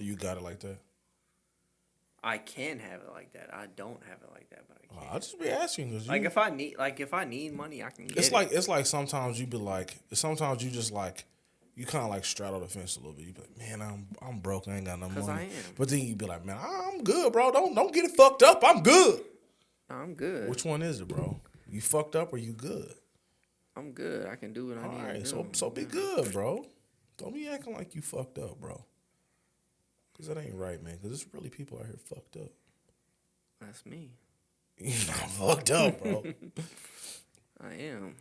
You got it like that? I can have it like that. I don't have it like that, but I can. I'll just be asking. Cause Like if I need money, I can get it. It's like sometimes you be like, sometimes you just like, you kind of like straddle the fence a little bit. You be like, man, I'm broke. I ain't got no money. 'Cause I am. But then you be like, man, I'm good, bro. Don't get it fucked up. I'm good. I'm good. Which one is it, bro? You fucked up or you good? I'm good. I can do what I need. All right, to do. so be good, bro. Don't be acting like you fucked up, bro. Cause that ain't right, man. Cause there's really people out here fucked up. That's me. You're not fucked up, bro. I am.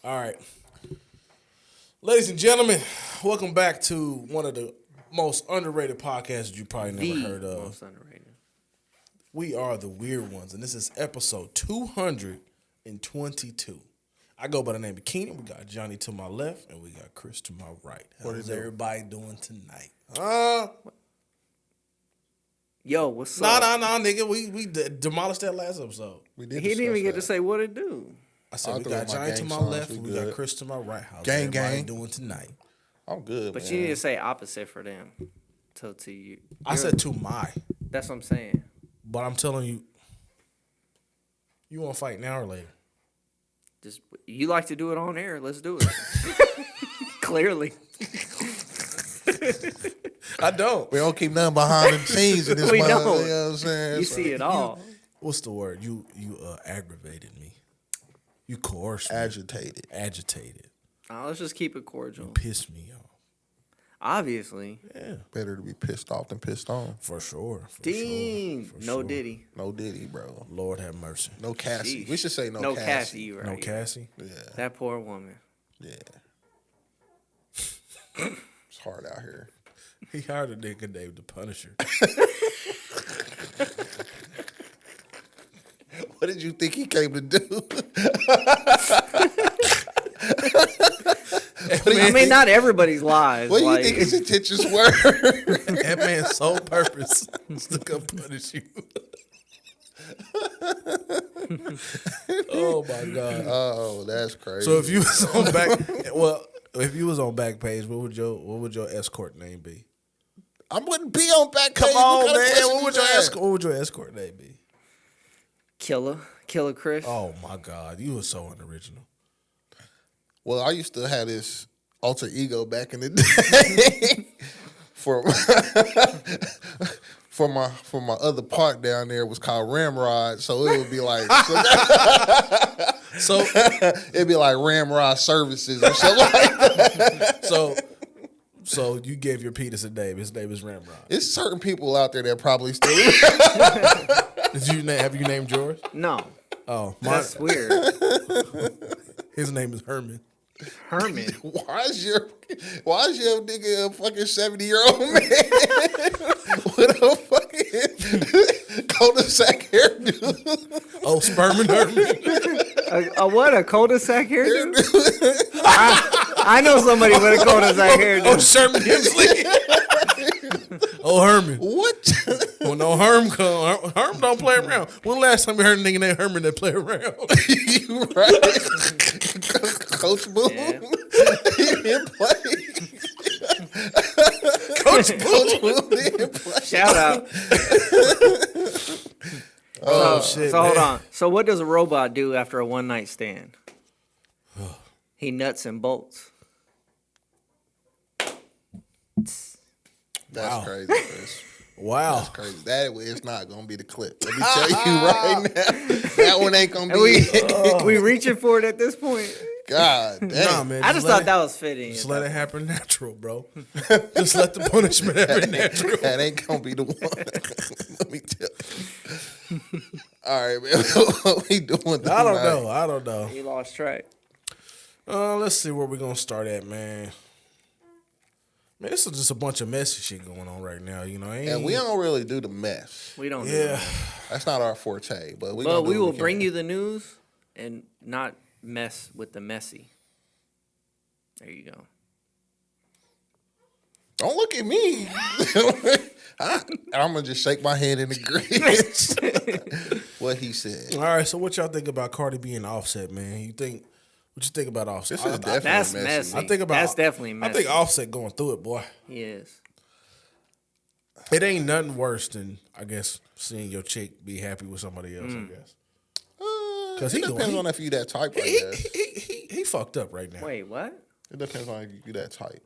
All right. Ladies and gentlemen, welcome back to one of the most underrated podcasts you probably never heard of. Most underrated. We are the Weird Ones, and this is episode 222. I go by the name of Keenan. We got Johnny to my left, and we got Chris to my right. How's everybody doing tonight? Yo, what's up? Nah, nigga. We demolished that last episode. He didn't even get to say what it do. I said we got Johnny to my left, and we got Chris to my right. How's everybody doing tonight? I'm good, But man. you need to say opposite for them. To you. I said to my. That's what I'm saying. But I'm telling you, you want to fight now or later? Just you like to do it on air. Let's do it. Clearly. I don't. We don't keep nothing behind the scenes in this We mother, don't. You know what I'm saying? You see it all. What's the word? You aggravated me. You coerced me. Agitated. Let's just keep it cordial. You pissed me off. Obviously. Yeah. Better to be pissed off than pissed on. For sure. Ding. No Diddy. No Diddy, bro. Lord have mercy. No Cassie. Sheesh. We should say no Cassie. Cassie, right? No Cassie? Yeah. That poor woman. Yeah. It's hard out here. He hired a nigga named the Punisher. What did you think he came to do? I mean, not everybody's lives. What do you think his intentions were? That man's sole purpose was to come punish you. Oh my God. Oh, that's crazy. So if you was on back page, what would your escort name be? I wouldn't be on back page. Come on, What kind of man. question What would your escort name be? Killer Chris. Oh my God, you were so unoriginal. Well, I used to have this alter ego back in the day for my other park down there was called Ramrod, so it would be like So it'd be like Ramrod Services or something like that. So you gave your penis a name. His name is Ramrod. It's certain people out there that probably still. Have you named yours? No. Oh, That's weird. His name is Herman. Herman. Why is your nigga a fucking 70-year-old man with a fucking cul-de-sac hairdo? Oh, Sperm and Herman. A what? A cul-de-sac hairdo? I know somebody with a cul-de-sac hairdo. Oh, Sherman Hemsley. Oh, Herman. What? When no Herm come, Herm don't play around. When last time you heard a nigga named Herman that play around? You right. Coach Boone. Yeah. He didn't play. Coach Boone. Didn't play. Shout out. Shit. So hold on. So what does a robot do after a one-night stand? He nuts and bolts. That's crazy, Chris. Wow. That's crazy. That is not gonna be the clip. Let me tell you right now. That one ain't gonna And be. we reaching for it at this point. God damn. Nah, man. I just thought that was fitting. Just let it happen natural, bro. Just let the punishment happen natural. That ain't gonna be the one. Let me tell you. All right, man. What we doing tonight? I don't know. You lost track. Let's see where we're gonna start at, man. Man, this is just a bunch of messy shit going on right now, you know. And we don't really do the mess. We don't. Yeah. Do That's not our forte. But we will bring you the news and not mess with the messy. There you go. Don't look at me. I'm gonna just shake my head in agreement. What he said. All right, so what y'all think about Cardi B and Offset, man? What you think about Offset? This is definitely That's messy. messy. I think about. That's definitely messy. I think Offset going through it, boy. He is. It ain't nothing worse than, I guess, seeing your chick be happy with somebody else, I guess. Because it depends on if you that type, I guess. He fucked up right now. Wait, what? It depends on if you that type.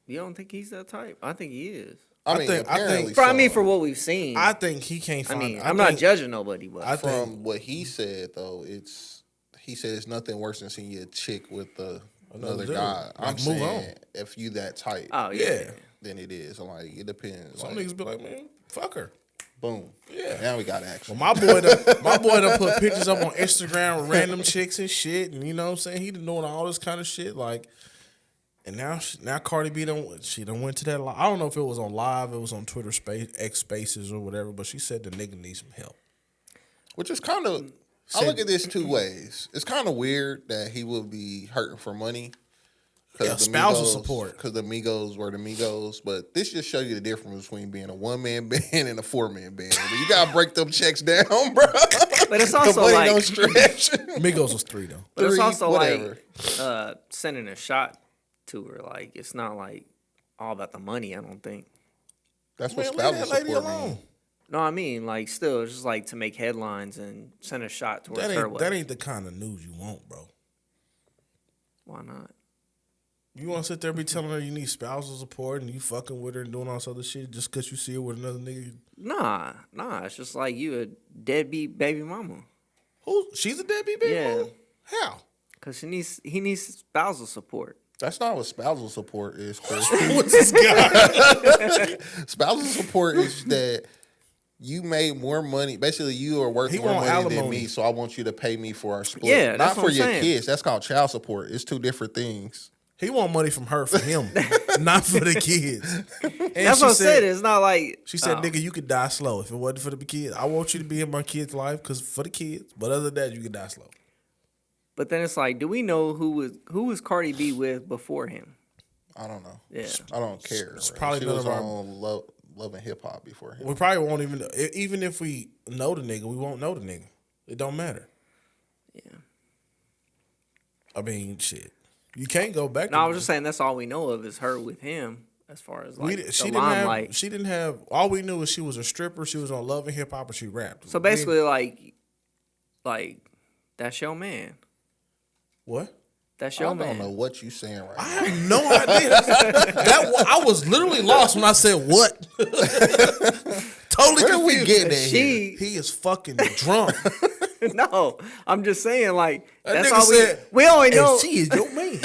You don't think he's that type? I think he is. I mean, apparently For what we've seen. I think he can't find. I'm not judging nobody, but From what he said, though, he said it's nothing worse than seeing your chick with another dude. guy. I'm Move saying on. if you that type, oh yeah. then it is. I'm like, it depends. Some Like, niggas be like, man, fuck her. boom. Yeah. Now we got action. Well, my boy done put pictures up on Instagram with random chicks and shit, and you know what I'm saying? He done doing all this kind of shit, like. And now Cardi B done went to that. I don't know if it was on live, it was on Twitter X Spaces or whatever, but she said the nigga needs some help. Which is kind of, I look at this two ways. It's kind of weird that he would be hurting for money. Yeah, spousal support. Because the Migos were the Migos. But this just show you the difference between being a one-man band and a four-man band. You got to break them checks down, bro. But it's also like don't stretch. Migos was 3 though. But it's also whatever. like sending a shot to her. Like it's not like all about the money. I don't think. That's what Man, leave spousal that lady support alone. means. No, I mean like still, it's just like to make headlines and send a shot towards her. That ain't the kind of news you want, bro. Why not? You want to sit there and be telling her you need spousal support and you fucking with her and doing all this other shit just because you see her with another nigga? Nah. It's just like you a deadbeat baby mama. Who? She's a deadbeat baby Yeah. mama? How? Cause he needs spousal support. That's not what spousal support is, Chris. What's this guy? Spousal support is that you made more money. Basically, you are worth He more want money than alimony. me, so I want you to pay me for our split. Yeah, not that's for what I'm your saying. kids. That's called child support. It's two different things. He want money from her for him, not for the kids. And That's she what I said. It's not like She said, "Nigga, you could die slow if it wasn't for the kids. I want you to be in my kids' life because for the kids. But other than that, you could die slow." But then it's like, do we know who was Cardi B with before him? I don't know. Yeah. I don't care. It's right? probably she none was of our- on Love and Hip Hop before him. We probably won't even if we know the nigga, we won't know the nigga. It don't matter. Yeah. I mean, shit. You can't go back. No, I was just saying that's all we know of is her with him as far as like she the limelight. didn't have. All we knew is she was a stripper. She was on Love and Hip Hop, or she rapped. So basically, like that's your man. What? That's I your don't man. know what you saying right I now. have no idea. I was literally lost when I said what. Totally Where are we confused. getting at here? He is fucking drunk. No, I'm just saying like That that's nigga all said, we only And know. she is your man.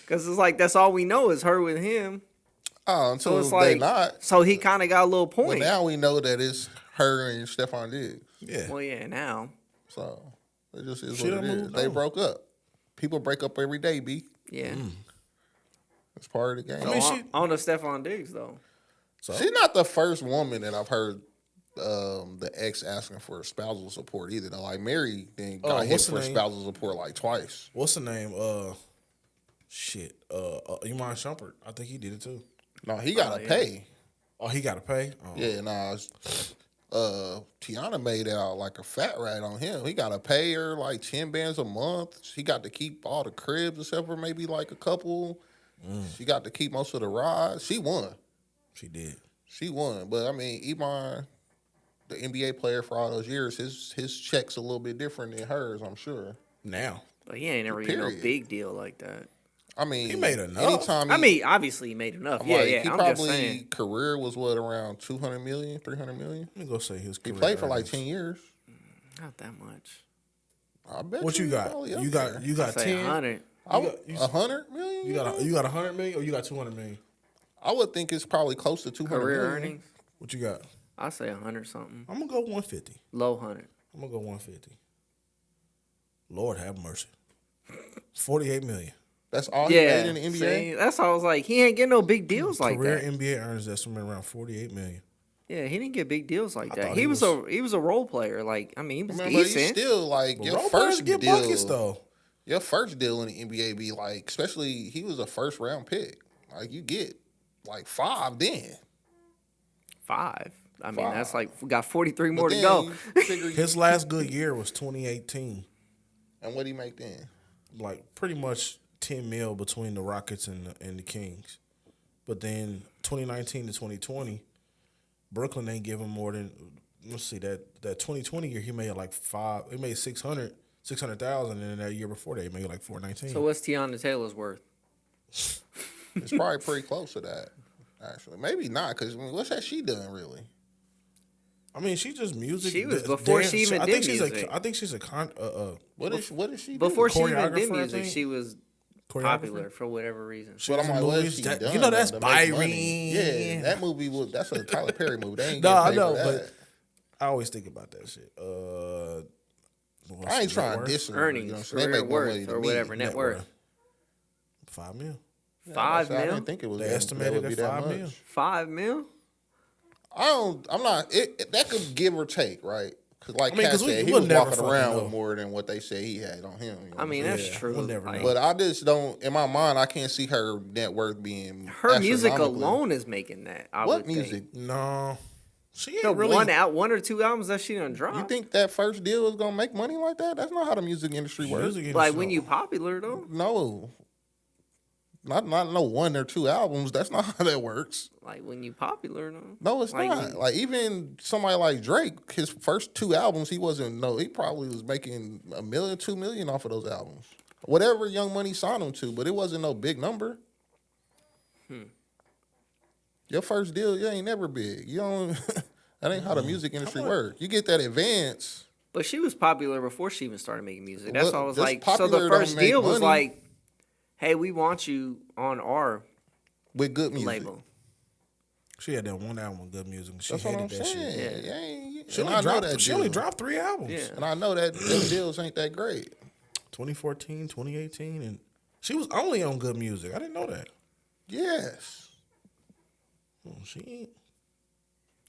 Because it's like that's all we know is her with him. Oh, So until it's they like not. so he kind of got a little But point. now we know that it's her and Stephon Diggs. Yeah. Well, yeah, now. So it just is She what it done is. moved They on. broke up. People break up every day, B. Yeah. It's part of the game. I mean, So she- on the Stephon Diggs though. So She's not the first woman that I've heard the ex asking for spousal support either. Though, like Mary then got hit what's the for name? spousal support like twice. what's the name? Shit. Iman Shumpert. I think he did it too. No, he gotta yeah. pay. Oh, he got to pay. Oh. Yeah, nah. Tiana made out like a fat rat on him. He gotta pay her like 10 bands a month. She got to keep all the cribs except for maybe like a couple. She got to keep most of the rides. She won. She did. She won. But I mean, Iman, the NBA player for all those years, his check's a little bit different than hers, I'm sure. Now. But he ain't never get no Period. big deal like that. I mean, He made enough. Anytime I mean, obviously he made enough. I'm Yeah, like, yeah. he I'm probably just saying. career was what, around 200 million, 300 million. Let me go say his He career played for like earnings. 10 years. Not that much. I bet What you he's got? probably up You got there. you got Say 10. 100. I you would, got- you- 100 million. You got 100 million or you got 200 million? I would think it's probably close to 200 Career million. earnings. What you got? I say 100 something. I'm gonna go 150. Low 100. I'm gonna go 150. Lord have mercy. 48 million. That's all he Yeah. made in the NBA. See, that's how I was like, he ain't getting no big deals like Career that. NBA earnings estimate around 48 million. Yeah, he didn't get big deals like that. thought He he was a role player. Like, I mean, he was Man, but you decent. still like But your role players first get deal. buckets though. Your first deal in the NBA be like, especially he was a first round pick. Like you get like 5 then. 5. I mean, 5. that's like we got 43 But more to then go. you figure His last good year was 2018. and what he make then? Like pretty much 10 mil between the Rockets and the Kings. But then 2019 to 2020, Brooklyn ain't give him more than, let's see, that 2020 year he made like he made 600,000, and then that year before that he made like 419. So what's Tiana Taylor's worth? It's probably pretty close to that, actually. Maybe not, because what's that she done, really? I mean, she just music. She was before she even did music. I think she's a What is she Before do? she even did Choreographer, I music, think? she was popular for whatever reason. But I'm like, what has she That- done? you know, that's to make money? Byron. Yeah, that movie that's a Tyler Perry movie. They ain't No, getting I paid know, for that. but I always think about that shit. I ain't trying to diss them. Earnings, You know what I'm saying? They career make more money worth, than or me. whatever, net worth. $5 million. $5 I mil? didn't think it was They that, estimated that would be at that $5 much. million. $5 mil? I'm not. That could give or take, right? Because like I mean, Kat 'cause said, he we'll was never walking fucking around know. with more than what they said he had on him. You know I mean, what I'm that's Yeah, true. we'll never Like, know. but I just don't. In my mind, I can't see her net worth being her music astronomical. alone is making that. I What would music? Think. No, she ain't The really. one or two albums that she done dropped. You think that first deal is gonna make money like that? That's not how the music industry works. music like industry when don't- you popular though? No, not no 1 or 2 albums. That's not how that works. Like when you popular though? No, it's Like, not. Like even somebody like Drake, his first 2 albums, he probably was making $1 million, $2 million off of those albums. Whatever Young Money signed him to, but it wasn't no big number. Your first deal, you ain't never big. You don't. That ain't how the music industry works. You get that advance. But she was popular before she even started making music. That's What- why I was just like, so popular the don't first make deal was money. like, hey, we want you on our With good music. label. She had that one album with good music. And she That's what hated I'm that saying. shit. You ain't- She and only, I know dropped, that she only deal. dropped 3 albums. Yeah. And I know that them deals ain't that great. 2014, 2018, and she was only on good music. I didn't know that. Yes. Well, she ain't.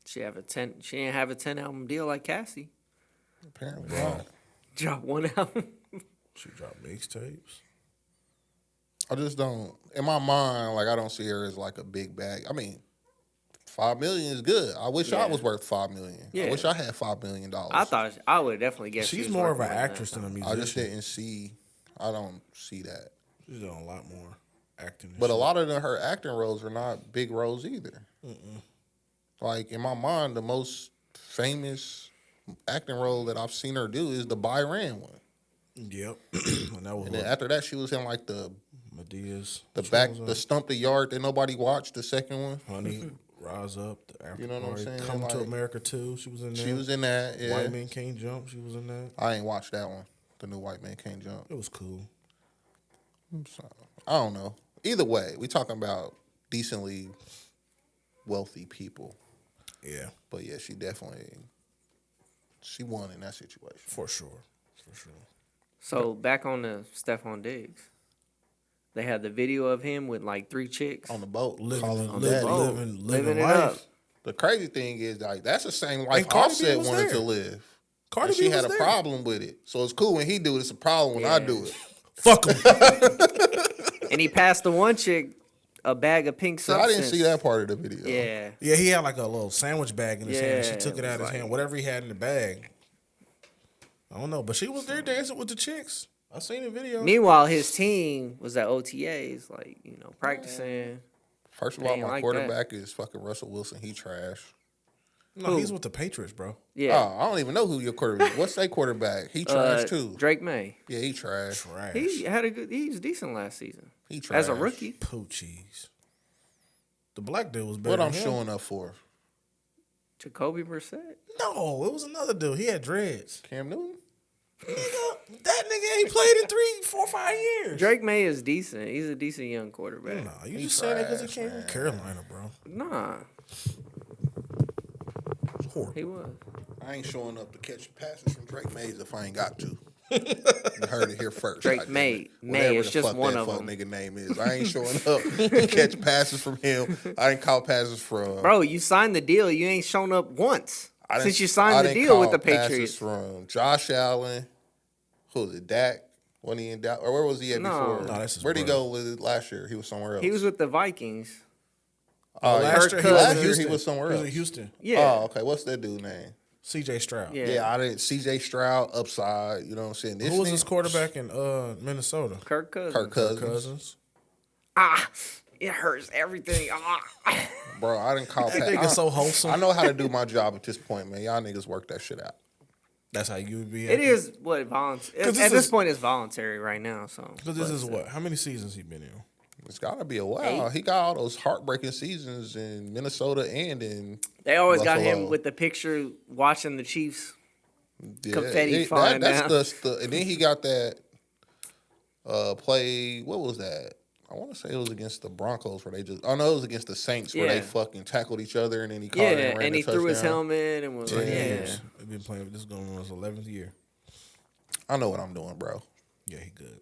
She didn't have a 10 album deal like Cassie. Apparently not. Drop one album. She dropped mixtapes. I just don't. In my mind, like I don't see her as like a big bag. I mean, $5 million is good. I wish I Yeah. was worth $5 million. Yeah. I wish I had $5 million. I would definitely guess she She's was more of an working on that. actress than a I musician. just didn't see. I don't see that. She's doing a lot more acting. and But a shit. lot of her acting roles are not big roles either. Like in my mind, the most famous acting role that I've seen her do is the Byron one. Yep. And that was And then after that, she was in like the Medea's. the Stump the Yard that nobody watched. The second one, Honey, Rise Up, the After You know what I'm Party, saying? Come to Like, America 2. She was in there. she was in that. Yeah. White Men Can't Jump. She was in that. I ain't watched that one. The new White Man Can't Jump. It was cool. So, I don't know. Either way, we talking about decently wealthy people. Yeah, But yeah, she won in that situation. for sure. For sure. So back on the Stephon Diggs. They had the video of him with like 3 chicks. On the boat, Living, calling him living, daddy. boat. living, Living it life. up. The crazy thing is, like, that's the same life Cardi B Offset was wanted there. to live. Cardi And she B had was a there. problem with it. So it's cool when he do it. It's a problem when I Yeah. do it. Fuck him. And he passed the one chick a bag of pink So I substance. didn't see that part of the video. Yeah. Yeah, he had like a little sandwich bag in his hand. She Yeah, took it it out of was his hand. like- Whatever he had in the bag. I don't know, but she was there dancing with the chicks. I seen the video. Meanwhile, his team was at OTAs, like, practicing. First of all, Ain't my like quarterback is fucking Russell Wilson. He trash. No, Who? he's with the Patriots, bro. Yeah. Oh, I don't even know who your quarterback. What's their quarterback? He trash too. Drake May. Yeah, he trash. Trash. He was decent last season. He trash. As a rookie. Poochies. The black dude was better What than I'm him. showing up for? Jacoby Brissett. No, it was another dude. He had dreads. Cam Newton? Nigga, that nigga ain't played in 3, 4, 5 years. Drake May is decent. He's a decent young quarterback. Nah, you He just saying that because he trash, came from man. Carolina, bro. Nah, It's horrible. he was. I ain't showing up to catch passes from Drake Mays if I ain't got to. You heard it here first. Drake goddamn May. it. May Whatever is the just fuck one that of fuck them. nigga name is. I ain't showing up to catch passes from him. I ain't caught passes from. Bro, you signed the deal. You ain't shown up once I didn't- since you I signed the didn't deal with call the passes Patriots. from Josh Allen. Who was it? Dak. When he in Dallas, or where was he at No. before? No, that's his Where'd he brother. go with it last year? He was somewhere else. He was with the Vikings. Last year, he Kirk was in Cousins. Houston. He was somewhere He was else. in Houston. Yeah. Oh, okay. What's that dude name? C.J. Stroud. Yeah. Yeah, I didn't. C.J. Stroud upside. You know what I'm saying? This Who was nigga- his quarterback in Minnesota? Kirk Cousins. Kirk Cousins. Cousins. Ah, It hurts everything. Bro, I didn't call That nigga so wholesome. I know how to do my job at this point, man. Y'all niggas work that shit out. That's how you would be. It is what voluntary. At this point, it's voluntary right now. So because this is what? How many seasons he been in? It's gotta be a while. 8. He got all those heartbreaking seasons in Minnesota and in. They always got Buffalo. him with the picture watching the Chiefs. Yeah, Confetti flying down. And then he got that play. What was that? I want to say it was against the Broncos where they just. Oh no, it was against the Saints where they fucking tackled each other and then he caught it and ran and he the threw his touchdown. helmet and was like, They've been playing. This is going on his 11th year. I know what I'm doing, bro. Yeah, he good.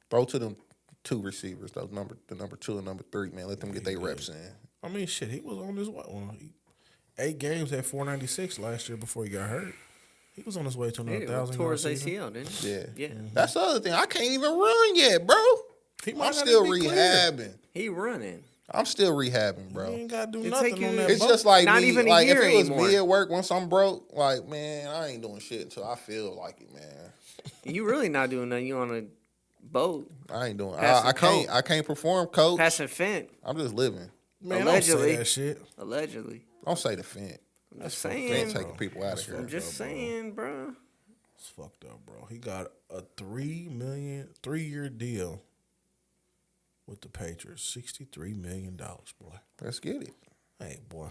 Throw to them 2 receivers, the number 2 and number 3, man. Let them get their reps in. I mean, shit, he was on his what? 8 games at 496 last year before he got hurt. He was on his way to another 1,000 tore his season. ACL, didn't he? Yeah. Yeah. That's the other thing. I can't even run yet, bro. I'm still rehabbing. He running. I'm still rehabbing, bro. You ain't got to do It nothing take you- on that It's boat. just like Not me. even a Like if year it was anymore. me at work once I'm broke, like man, I ain't doing shit until I feel like it, man. You really not doing nothing. You on a boat I ain't doing. Passing coke. I can't perform, coach. passing Fent, I'm just living. Man, allegedly. don't say that shit. allegedly. Don't say the Fent. I'm just Fent saying. taking people out of here. I'm just saying, bro. It's fucked up, bro. He got a $3-year deal with the Patriots. $63 million, boy. Let's get it. Hey, boy.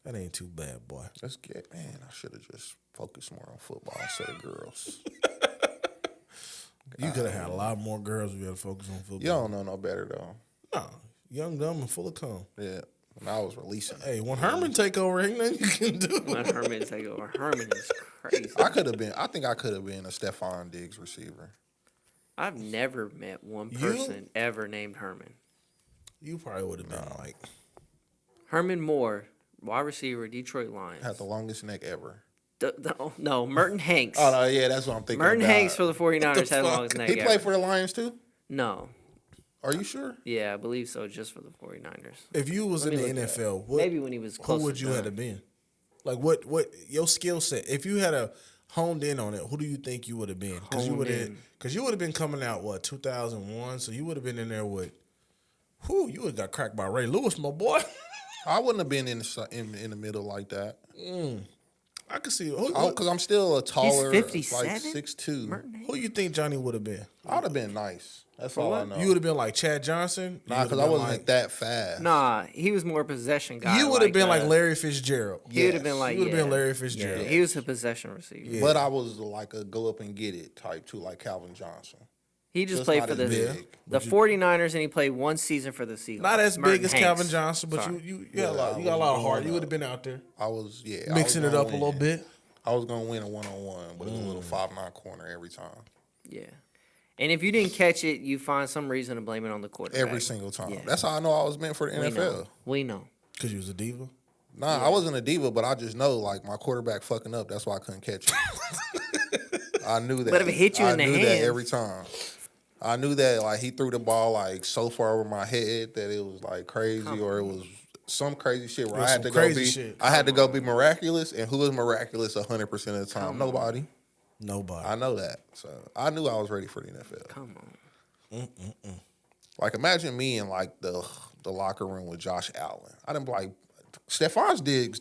That ain't too bad, boy. Let's get. Man, I should have just focused more on football instead of girls. You could have had a lot more girls if you had to focus on football. You don't know no better though. No. Young, dumb, and full of cum. Yeah. When I was releasing. Hey, when Herman take over, ain't nothing you can do. Let Herman take over. Herman is crazy. I think I could have been a Stephon Diggs receiver. I've never met one person ever named Herman. You probably would have been like... Herman Moore, wide receiver, Detroit Lions. Had the longest neck ever. No, Merton Hanks. Oh no, yeah, that's what I'm thinking. Merton about. Hanks for the 49ers had the longest neck He played ever. for the Lions too? No. Are you sure? Yeah, I believe so, just for the 49ers. If you was in the NFL, Maybe when he was close. who would you have been? Like, what your skill set? If you had a honed in on it, who do you think you would have been? Because you would have been coming out, 2001? So you would have been in there with, you would have got cracked by Ray Lewis, my boy. I wouldn't have been in the middle like that. I could see. Because I'm still a taller, 57? like 6'2". Who you think Johnny would have been? I would have been nice. That's all I know. You would have been like Chad Johnson? Nah, because I wasn't that fast. Nah, he was more possession guy. You would have been like Larry Fitzgerald. He would have been like, You would have been Larry Fitzgerald. Yeah, he was a possession receiver. Yeah. But I was like a go up and get it type too, like Calvin Johnson. He just Just played not for as the big. 49ers, and he played one season for the Seahawks. Not as Merton big as Hanks. Calvin Johnson, but Sorry. you got a lot. You got a lot of heart. You would have been out there I was mixing it up a little bit. I was gonna win a 1-on-1 with a little 5'9" corner every time. Yeah. And if you didn't catch it, you find some reason to blame it on the quarterback. Every single time. Yeah. That's how I know I was meant for the We NFL. know. We know. Because you was a diva. Nah, I wasn't a diva, but I just know like my quarterback fucking up. That's why I couldn't catch it. I knew that. But if it hit you in the I knew hands- that every time. I knew that like he threw the ball like so far over my head that it was like crazy or it was some crazy shit where It was I had some to go crazy be shit. I had to go be miraculous, and who was miraculous 100% of the time? Nobody. Nobody. I know that. So I knew I was ready for the NFL. Come on. Like imagine me in like the locker room with Josh Allen. I didn't be like Stephon Diggs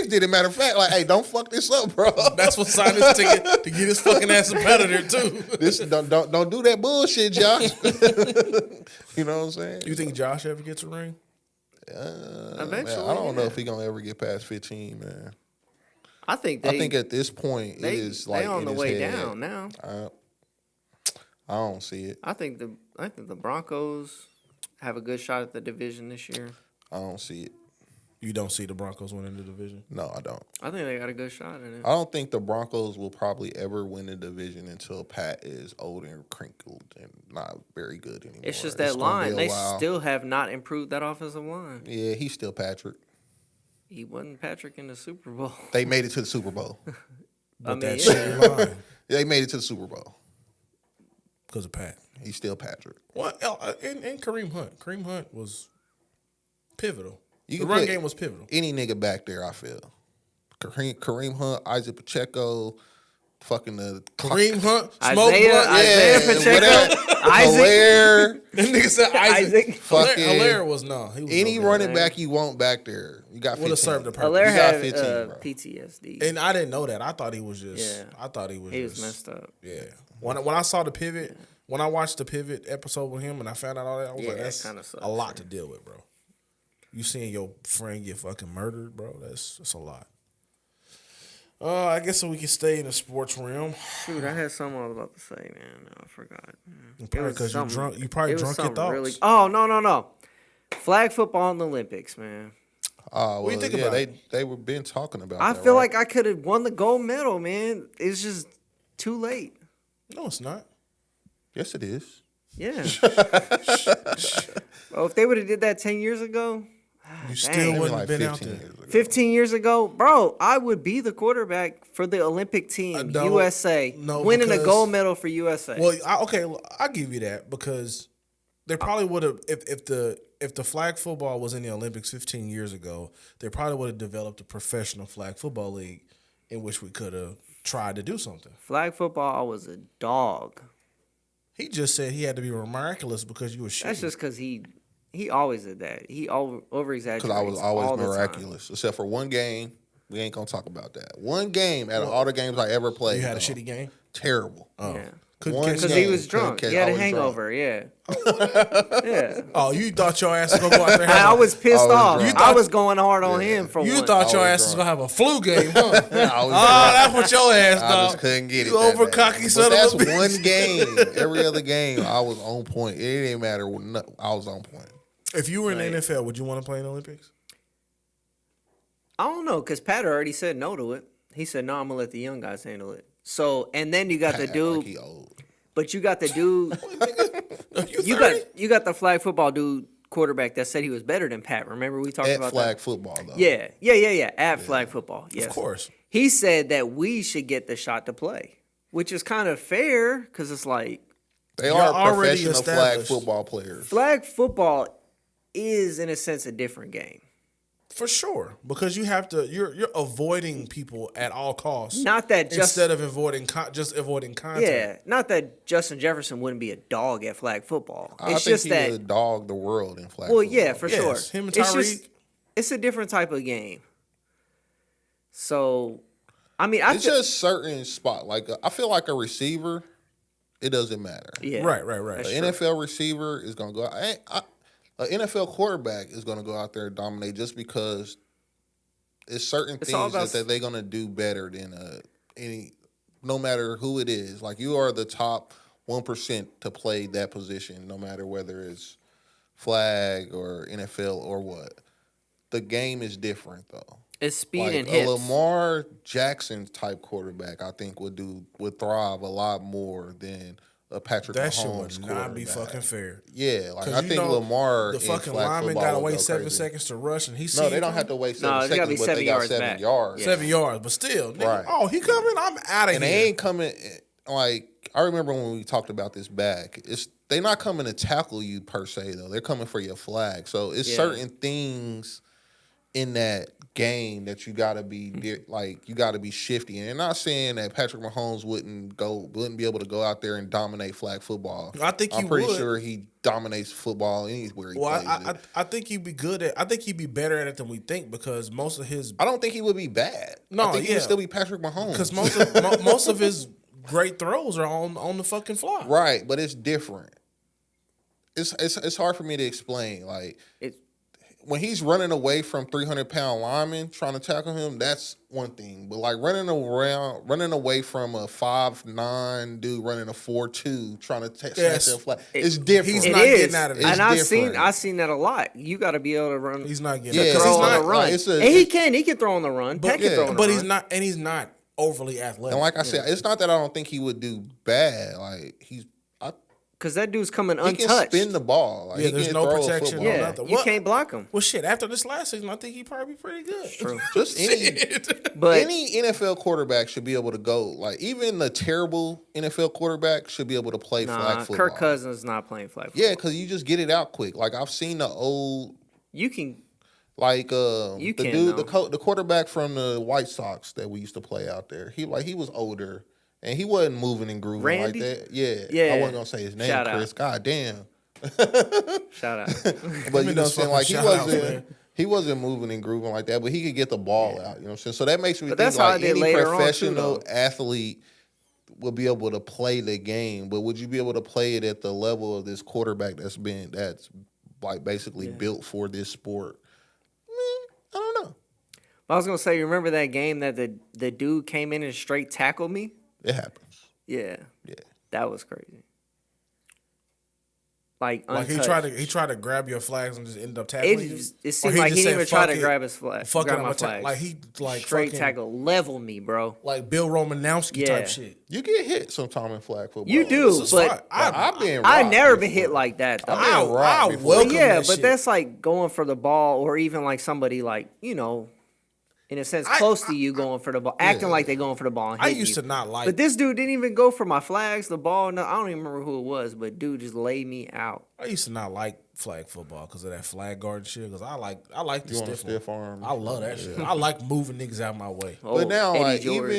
did it. Matter of fact, like, hey, don't fuck this up, bro. That's what signed his ticket to get his fucking ass a competitor too. This don't do that bullshit, Josh. You know what I'm saying? You think Josh ever gets a ring? Eventually, Man, I don't know yeah. if he gonna ever get past 15, man. I think I think at this point it they is like on in the his way head. down now. I don't see it. I think the Broncos have a good shot at the division this year. I don't see it. You don't see the Broncos winning the division? No, I don't. I think they got a good shot at it. I don't think the Broncos will probably ever win the division until Pat is old and crinkled and not very good anymore. It's just that gonna be line. a They while. still have not improved that offensive line. Yeah, he's still Patrick. He wasn't Patrick in the Super Bowl. They made it to the Super Bowl. But mean, that yeah. shitty line They made it to the Super Bowl. because of Pat. He's still Patrick. Well, and Kareem Hunt. Kareem Hunt was pivotal. You The can run put game was pivotal. Any nigga back there, I feel. Kareem Hunt, Isaac Pacheco, fucking the Kareem Hunt, Smoke Isaiah Blunt. Isaiah Pacheco, Isaac. Hilaire, That nigga said Isaac. Fucking- Hilaire was no. He was any no good. running back you want back there, you got 15. Would have served the purpose. Hilaire You got had 15, bro. PTSD. And I didn't know that. I thought he was just. Yeah. I thought he was. He was just, messed up. Yeah. When I saw the pivot, when I watched the pivot episode with him, and I found out all that, I was like, Yeah, that's kinda sucks, a lot to deal with, bro. You seeing your friend get fucking murdered, bro? That's a lot. I guess so we can stay in the sports realm. Shoot, I had something I was about to say, man. No, I forgot. Probably because you drunk. You probably It was drunk your something thoughts. Oh no! Flag football in the Olympics, man. Well, What do you think yeah, about it? they were been talking about. I that, feel right? like I could have won the gold medal, man. It's just too late. No, it's not. Yes, it is. Yeah. Well, if they would have did that 10 years ago, You still dang. Maybe wouldn't like have been out 15 there. years ago. 15 years ago, bro, I would be the quarterback for the Olympic team, No, USA, no, winning a because- gold medal for USA. Well, I'll give you that because they probably would have if the flag football was in the Olympics 15 years ago, they probably would have developed a professional flag football league in which we could have tried to do something. Flag football, I was a dog. He just said he had to be miraculous because you were shit. That's just because he always did that. He over exaggerates. Because I was always all the time. miraculous, except for one game. We ain't gonna talk about that. One game out of all the games I ever played. You had a though, shitty game. Terrible. Oh, Yeah. couldn't One catch Because the he game. was drunk. Couldn't He had a catch- I was hangover. Yeah. Yeah. Oh, you thought your ass was gonna go out there? I was pissed I was off. drunk. I was going hard on him for You one. thought your I was ass was drunk. gonna have a flu game, huh? I was Oh, drunk. that's what your ass I thought. just couldn't get it. You that over bad. cocky But son of a that's bitch. one game. Every other game, I was on point. It didn't matter. I was on point. If you were in the Right. NFL, would you want to play in the Olympics? I don't know, because Pat already said no to it. He said, no, I'm going to let the young guys handle it. So, and then you got the Pat, dude, like he old. but you got the dude, you 30? got the flag football dude quarterback that said he was better than Pat. Remember we talked At about flag that? football though. Yeah. At flag football. Yes. Of course. He said that we should get the shot to play, which is kind of fair because it's like They You're are already professional flag established. football players. flag football is in a sense a different game. For sure, because you have to. You're avoiding people at all costs. Not that just instead of avoiding just avoiding contact. yeah, not that Justin Jefferson wouldn't be a dog at flag football. I It's think just he that. would dog the world in flag Well, football. yeah, for Yes, sure. him and It's just Tyreek. it's a different type of game. So, I mean, I It's feel, just certain spot. Like I feel like a receiver, it doesn't matter. yeah, Right. That's An true. NFL receiver is gonna go. An NFL quarterback is gonna go out there and dominate just because it's certain It's all things about that they're gonna do better than any. No matter who it is, like you are the top 1% to play that position, no matter whether it's flag or NFL or what. The game is different though. It's speed Like and a hits. Lamar Jackson type quarterback, I think would thrive a lot more than a Patrick That shit Mahomes would not be quarterback. fucking fair. Yeah, like 'Cause I you think know Lamar the in fucking flag lineman football got to would wait go 7 crazy. seconds to rush, and he No, they don't have to wait 7 No, they gotta be seconds, but 7 they got yards 7 back. yards. Yeah. 7 yards, but still, nigga, Right. oh, he coming, I'm out of And here. they ain't coming. Like I remember when we talked about this back. They not coming to tackle you per se though. They're coming for your flag. So it's Yeah. certain things in that game that you gotta be like you gotta be shifty. And not saying that Patrick Mahomes wouldn't be able to go out there and dominate flag football. I think I'm he pretty would. sure he dominates football anywhere he Well, plays it. I think he'd be good at. I think he'd be better at it than we think because most of his I don't think he would be bad. No, I think he yeah. would still be Patrick Mahomes. because most of his great throws are on the fucking fly. right, but it's different. It's hard for me to explain. Like It- when he's running away from 300-pound linemen trying to tackle him, that's one thing. But like running away from a 5'9" dude running a 4'2" trying to snatch Yes. that flag, it's different. He's It not is, getting out of it. It's and I've different. seen that a lot. You got to be able to run. He's not getting. Yeah, because throw he's on not. the run, like, it's a- and he can throw on the run. Pat can yeah, throw on the But run. he's not overly athletic. And like I said, it's not that I don't think he would do bad. Like Because that dude's coming he can untouched. spin the ball. Like, Yeah, he there's can no throw a protection, football. yeah, nothing. you What? can't block him. Well, shit. After this last season, I think he'd probably be pretty good. True. Just any But any NFL quarterback should be able to go. Like even the terrible NFL quarterback should be able to play flag nah, football. Kirk Cousins is not playing flag football. Yeah, because you just get it out quick. Like I've seen the old, You can. like You the can, dude, though. the quarterback from the White Sox that we used to play out there. He was older and he wasn't moving and grooving Randy? like that. Yeah, Yeah. I wasn't gonna say his name, Shout Chris. out. God damn. Shout out. But you know what I'm saying? Like Man. he wasn't moving and grooving like that, but he could get the ball out. You know what I'm saying? So that makes me But think that's how I like did any later on, too, professional though. athlete will be able to play the game, but would you be able to play it at the level of this quarterback that's like basically built for this sport? I don't know. I was gonna say, you remember that game that the dude came in and straight tackled me? It happens. Yeah, Yeah. that was crazy. Like he untouched. tried to grab your flags and just ended up tackling you. It Or seemed like he just didn't even said, try "Fuck to it. grab his flag. Fuck it, grab I'm my gonna flags. like he like Straight fucking, tackle, level me, bro. like Bill Romanowski Yeah. type shit. You get hit sometime in flag football. You do, This is but fine. I've been I rocked never before. been hit like that though. I've been rocked I before. welcome But yeah, that but shit. that's like going for the ball, or even like somebody like in a sense close to you going for the ball, acting like they going for the ball. And I hitting used you. to not like. But this dude didn't even go for my flags, the ball. No, I don't even remember who it was, but dude just laid me out. I used to not like flag football because of that flag guard shit. Because I like the You want a stiff stiff arm? I love that shit. I like moving niggas out my way. But now, Eddie like George.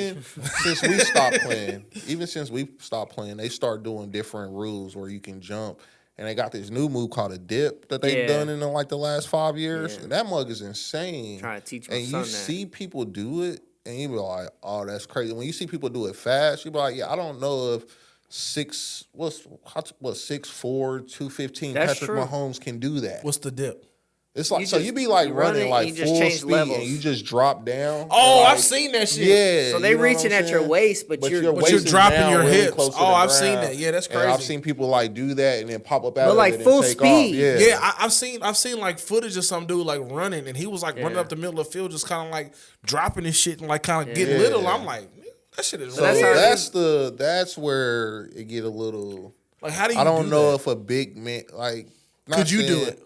even since we stopped playing, they start doing different rules where you can jump, and they got this new move called a dip that they've done in like the last 5 years. Yeah. And that mug is insane. Trying to teach my and son you that. see people do it, and you be like, "Oh, that's crazy." When you see people do it fast, you be like, "Yeah, I don't know if 6'4", 215 That's Patrick true. Mahomes can do that." What's the dip? It's like You you be like you run running it, like you just full change speed levels. and you just drop down. Oh, and, like, I've seen that shit. Yeah, So they you know what reaching I'm at your saying? waist, but you're waist is dropping down your really hips. close to Oh, the I've seen ground. that. Yeah, that's And I've crazy. seen people like do that and then pop up out But, of like, it and full take speed. off. Yeah, Yeah, I've seen like footage of some dude like running, and he was like running Yeah. up the middle of the field, just kind of like dropping his shit and like kind of getting Yeah. little. I'm like, that shit is So that's how it that's where it get a little. like, how do you? I don't do know that? if a big man like. not Could you do saying- it?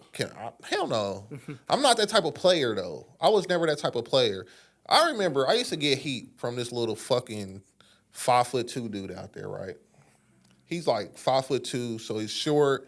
Hell no. I'm not that type of player though. I was never that type of player. I remember I used to get heat from this little fucking 5'2" dude out there, right? He's like 5'2", so he's short,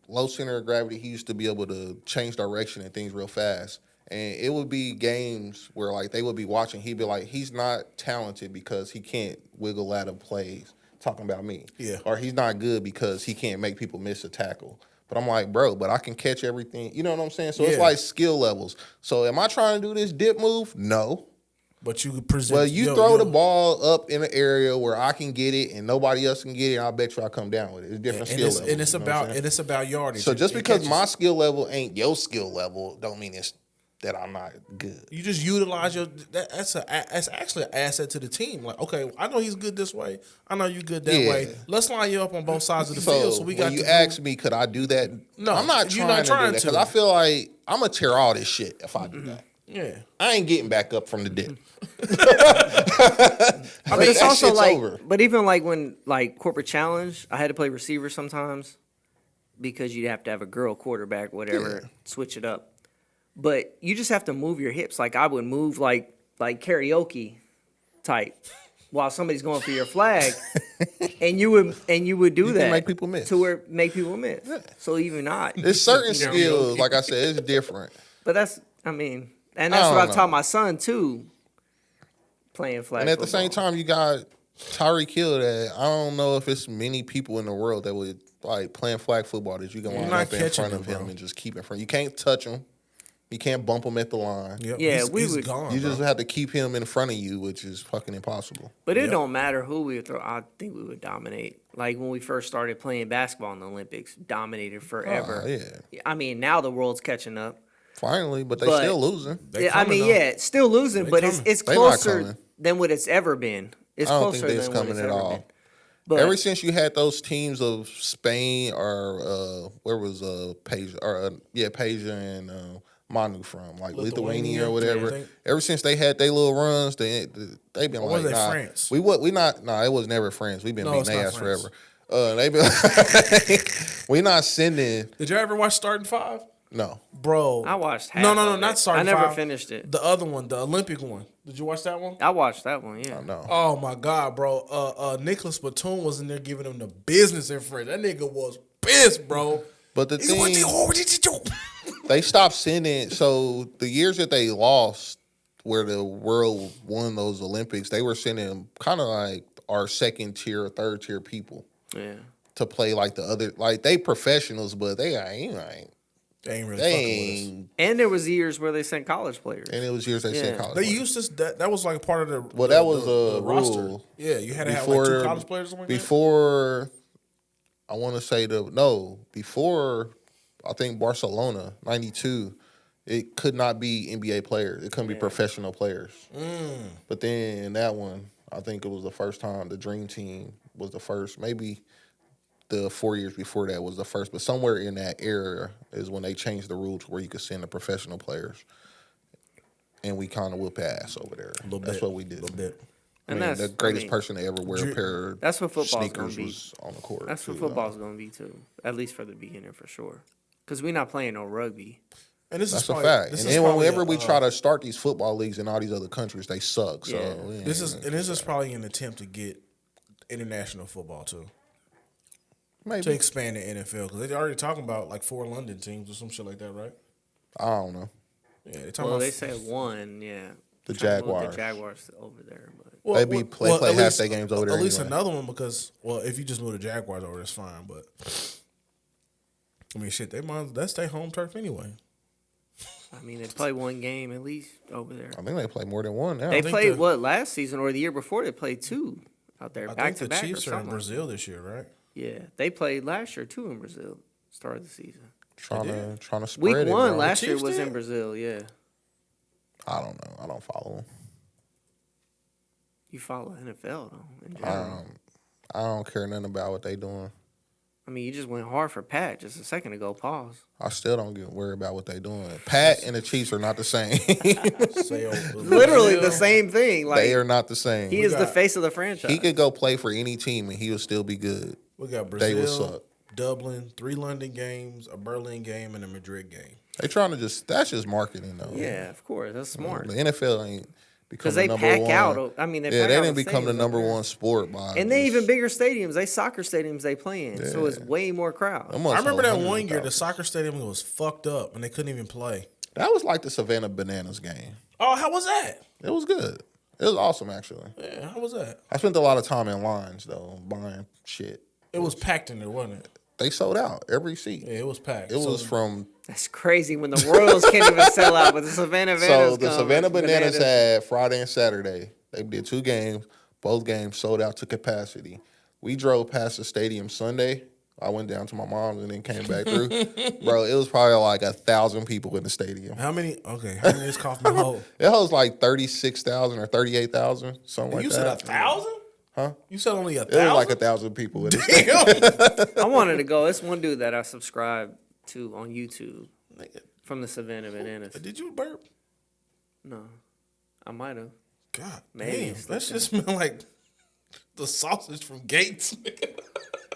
low center of gravity. He used to be able to change direction and things real fast. And it would be games where like they would be watching. He'd be like, he's not talented because he can't wiggle out of plays. Talking about me. Yeah. Or he's not good because he can't make people miss a tackle. But I'm like, bro, but I can catch everything. You know what I'm saying? So it's Yeah. like skill levels. So am I trying to do this dip move? No. But you could present. Well, you throw the ball up in an area where I can get it and nobody else can get it, I bet you I come down with it. It's different skill levels. and it's you know what I'm about saying? yardage. So just It because catches- my skill level ain't your skill level, don't mean it's that I'm not good. you just utilize that's actually an asset to the team. Like, okay, I know he's good this way. I know you good that Yeah. way. Let's line you up on both sides of the So field. So we got when you to ask me, could I do that? No, I'm not you're trying not to trying do that to. because I feel like I'm gonna tear all this shit if I do that. Yeah. I ain't getting back up from the dip. But it's that also shit's like, over. but even like when like corporate challenge, I had to play receiver sometimes because you'd have to have a girl quarterback, whatever, switch it up. But you just have to move your hips. Like I would move like karaoke type while somebody's going for your flag, and you would do You that can make people miss. make people miss. So even not. There's certain skills, like I said, it's different. But that's and that's I what don't I've taught know. my son too. Playing flag. And at the same football. time, you got Tyreek Hill that I don't know if it's many people in the world that would like playing flag football that you can line not up in catching front of him, him bro. and just keep in front. You can't touch him. You can't bump him at the line. Yep. Yeah, he's, we he's would- gone. You bro. just have to keep him in front of you, which is fucking impossible. But it Yep. don't matter who we would throw. I think we would dominate. Like when we first started playing basketball in the Olympics, dominated forever. Yeah. I mean, now the world's catching up. Finally, but they But- still losing. They Yeah, I coming, mean, though. yeah, it's still losing, They but coming. it's They not closer coming. than what it's ever been. It's I don't closer think it's than what coming it's at ever all. been. But Ever since you had those teams of Spain or where was Peja and Manu from, like Lithuania or whatever. Yeah. Ever since they had their little runs, they've been Or like, was it nah, France? we not. Nah, it was never France. We've been No, beating it's their not ass France. forever. They been we not sending Did you ever watch Starting Five? no. Bro. I watched half No, of not it. Starting I never Five. finished it. The other one, the Olympic one. Did you watch that one? I watched that one, yeah. No. Oh my God, bro. Nicholas Batum was in there giving him the business in French. That nigga was pissed, bro. But the thing, thing, they stopped sending. So the years that they lost, where the world won those Olympics, they were sending kind of like are second tier or third tier people. Yeah. To play like the other, like they professionals, but they ain't They ain't really fucking with us. And there was years where they sent college players. And it was years they sent college. They players. used this. That was like part of the. Well, that was the roster. rule. Yeah, you had to have like 2 college players or something like before. I want to say before I think Barcelona '92, it could not be NBA players. It couldn't be professional players. But then in that one, I think it was the first time the Dream Team was the first. Maybe the 4 years before that was the first. But somewhere in that era is when they changed the rules where you could send the professional players. And we kind of whoop ass over there. That's what we did. A little bit. And I mean, the greatest person to ever wear a pair of that's what football's sneakers gonna be. was on the court. That's what football's going to be, too. At least for the beginner, for sure. Because we're not playing no rugby. And this That's is probably, a fact. This And is then probably whenever we try to start these football leagues in all these other countries, they suck. So Yeah. this is probably an attempt to get international football too. maybe To expand the NFL because they're already talking about like 4 London teams or some shit like that, right? I don't know. Yeah, they're talking Well, about they said one, yeah. The Trying to move Jaguars. The Jaguars over there. But They play at half least- their games over there At least anyway. another one because if you just move the Jaguars over, that's fine. But I mean, shit, that's their home turf anyway. I mean, they play one game at least over there. I think they play more than one now. They think played, the- last season or the year before? They played 2 out there, I back think to the back or Chiefs are in something. Brazil this year, right? Yeah, they played last year, too, in Brazil, start of the season. trying to spread Week it. 1 bro. last year Chiefs was in did? Brazil, yeah. I don't know. I don't follow them. You follow NFL, though, in general. I don't care nothing about what they doing. I mean, you just went hard for Pat just a second ago. Pause. I still don't get worried about what they doing. Pat and the Chiefs are not the same. Literally the same thing. Like They are not the same. he is the face of the franchise. He could go play for any team and he would still be good. We got They would Brazil, suck. Dublin, 3 London games, a Berlin game, and a Madrid game. They trying to that's just marketing though. Yeah, of course. That's smart. The NFL ain't become Because the they number pack one. out. I mean, they Yeah, pack they out didn't the become the stadiums number over there. one sport by. And they just- even bigger stadiums. They soccer stadiums they play in. So it's way more crowd. them I must remember hold that one hundreds of year the thousands. soccer stadium was fucked up and they couldn't even play. That was like the Savannah Bananas game. Oh, how was that? It was good. It was awesome actually. Yeah, how was that? I spent a lot of time in lines though, buying shit. It was packed in there, wasn't it? They sold out every seat. Yeah, it was packed. It was from That's crazy when the Royals can't even sell out, but the Savannah Bananas so the come, Savannah it's Bananas had Friday and Saturday. They did 2 games. Both games sold out to capacity. We drove past the stadium Sunday. I went down to my mom's and then came back through. Bro, it was probably like 1,000 people in the stadium. How many? Okay, how many is Kaufman hold? It holds like 36,000 or 38,000, something like You that. said 1,000? Huh? You said only It was like 1,000? 1,000 people in the stadium. Damn. I wanted to go. It's one dude that I subscribe to on YouTube from the Savannah Bananas. Did you burp? No, I might have. God Maybe damn, it's that just smell like the sausage from Gates.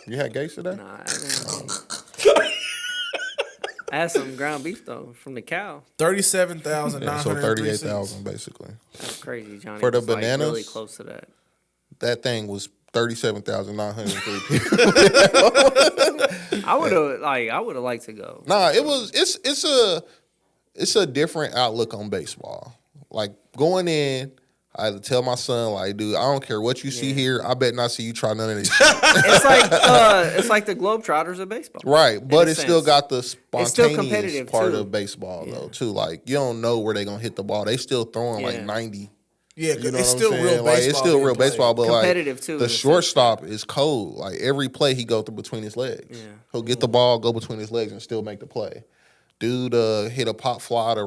You had Gates today? Nah, I had some ground beef though from the cow. 37,903 Yeah, so 38,000 basically. That's crazy, Johnny. For the was, like, bananas? really close to that. That thing was 37,903 people. I would have liked to go. Nah, it's a different outlook on baseball. Like going in, I had to tell my son, like, dude, I don't care what you see here. I bet not see you try none of this shit. It's like the Globetrotters of baseball. Right. But a it's still sense. got the It's still spontaneous competitive, part too. of baseball though, too. Like you don't know where they're gonna hit the ball. They still throwing like Yeah. 90. Yeah, You know it's what I'm still saying? real Like, baseball. it's still being real played. baseball, but Competitive, like too, the in a sense. shortstop is cold. Like every play he go through between his legs. Yeah. He'll get the ball, go between his legs, and still make the play. Dude hit a pop fly to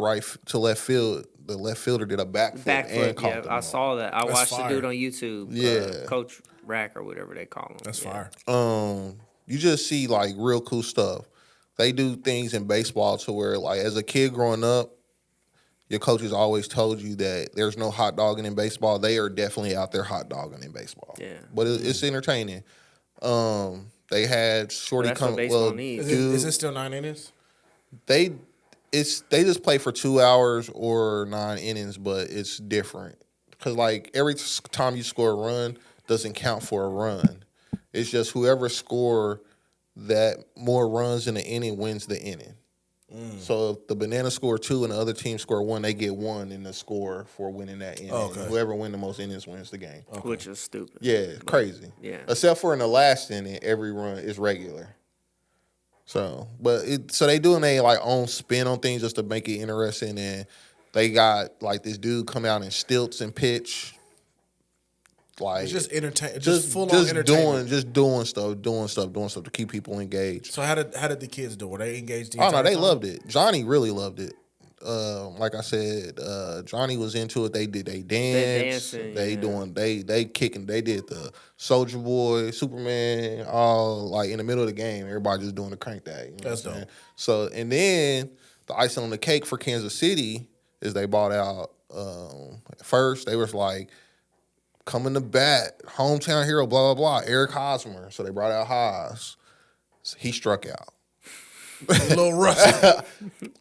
left field. The left fielder did a backflip and Backflip, caught yeah, the I ball. saw that. I That's watched fire. the dude on YouTube. Yeah. Coach Rack or whatever they call him. That's Yeah. fire. You just see like real cool stuff. They do things in baseball to where like as a kid growing up, your coaches always told you that there's no hot dogging in baseball. They are definitely out there hot dogging in baseball. Yeah. But it's entertaining. They had Shorty That's what come. baseball Well, needs. Is it still 9 innings? they just play for 2 hours or 9 innings, but it's different because like every time you score a run doesn't count for a run. It's just whoever score that more runs in the inning wins the inning. So if the Bananas score 2 and the other team score 1, they get 1 in the score for winning that inning. Okay. Whoever win the most innings wins the game. Which is stupid. Yeah, crazy. Yeah. Except for in the last inning, every run is regular. So, so they doing a like own spin on things just to make it interesting, and they got like this dude come out in stilts and pitch. Like It's just entertain, just full on entertainment. doing stuff to keep people engaged. So how did the kids do? Were they engaged? The Oh no, entire they time? loved it. Johnny really loved it. Like I said, Johnny was into it. They did they dance. They kicking. They did the Soldier Boy, Superman, all like in the middle of the game. Everybody just doing the crank that. You know That's what I'm saying? dope. So and then the icing on the cake for Kansas City is they bought out. First they was like, coming to bat, hometown hero, blah, blah, blah, Eric Hosmer. So they brought out Hos. So he struck out. A little rusty.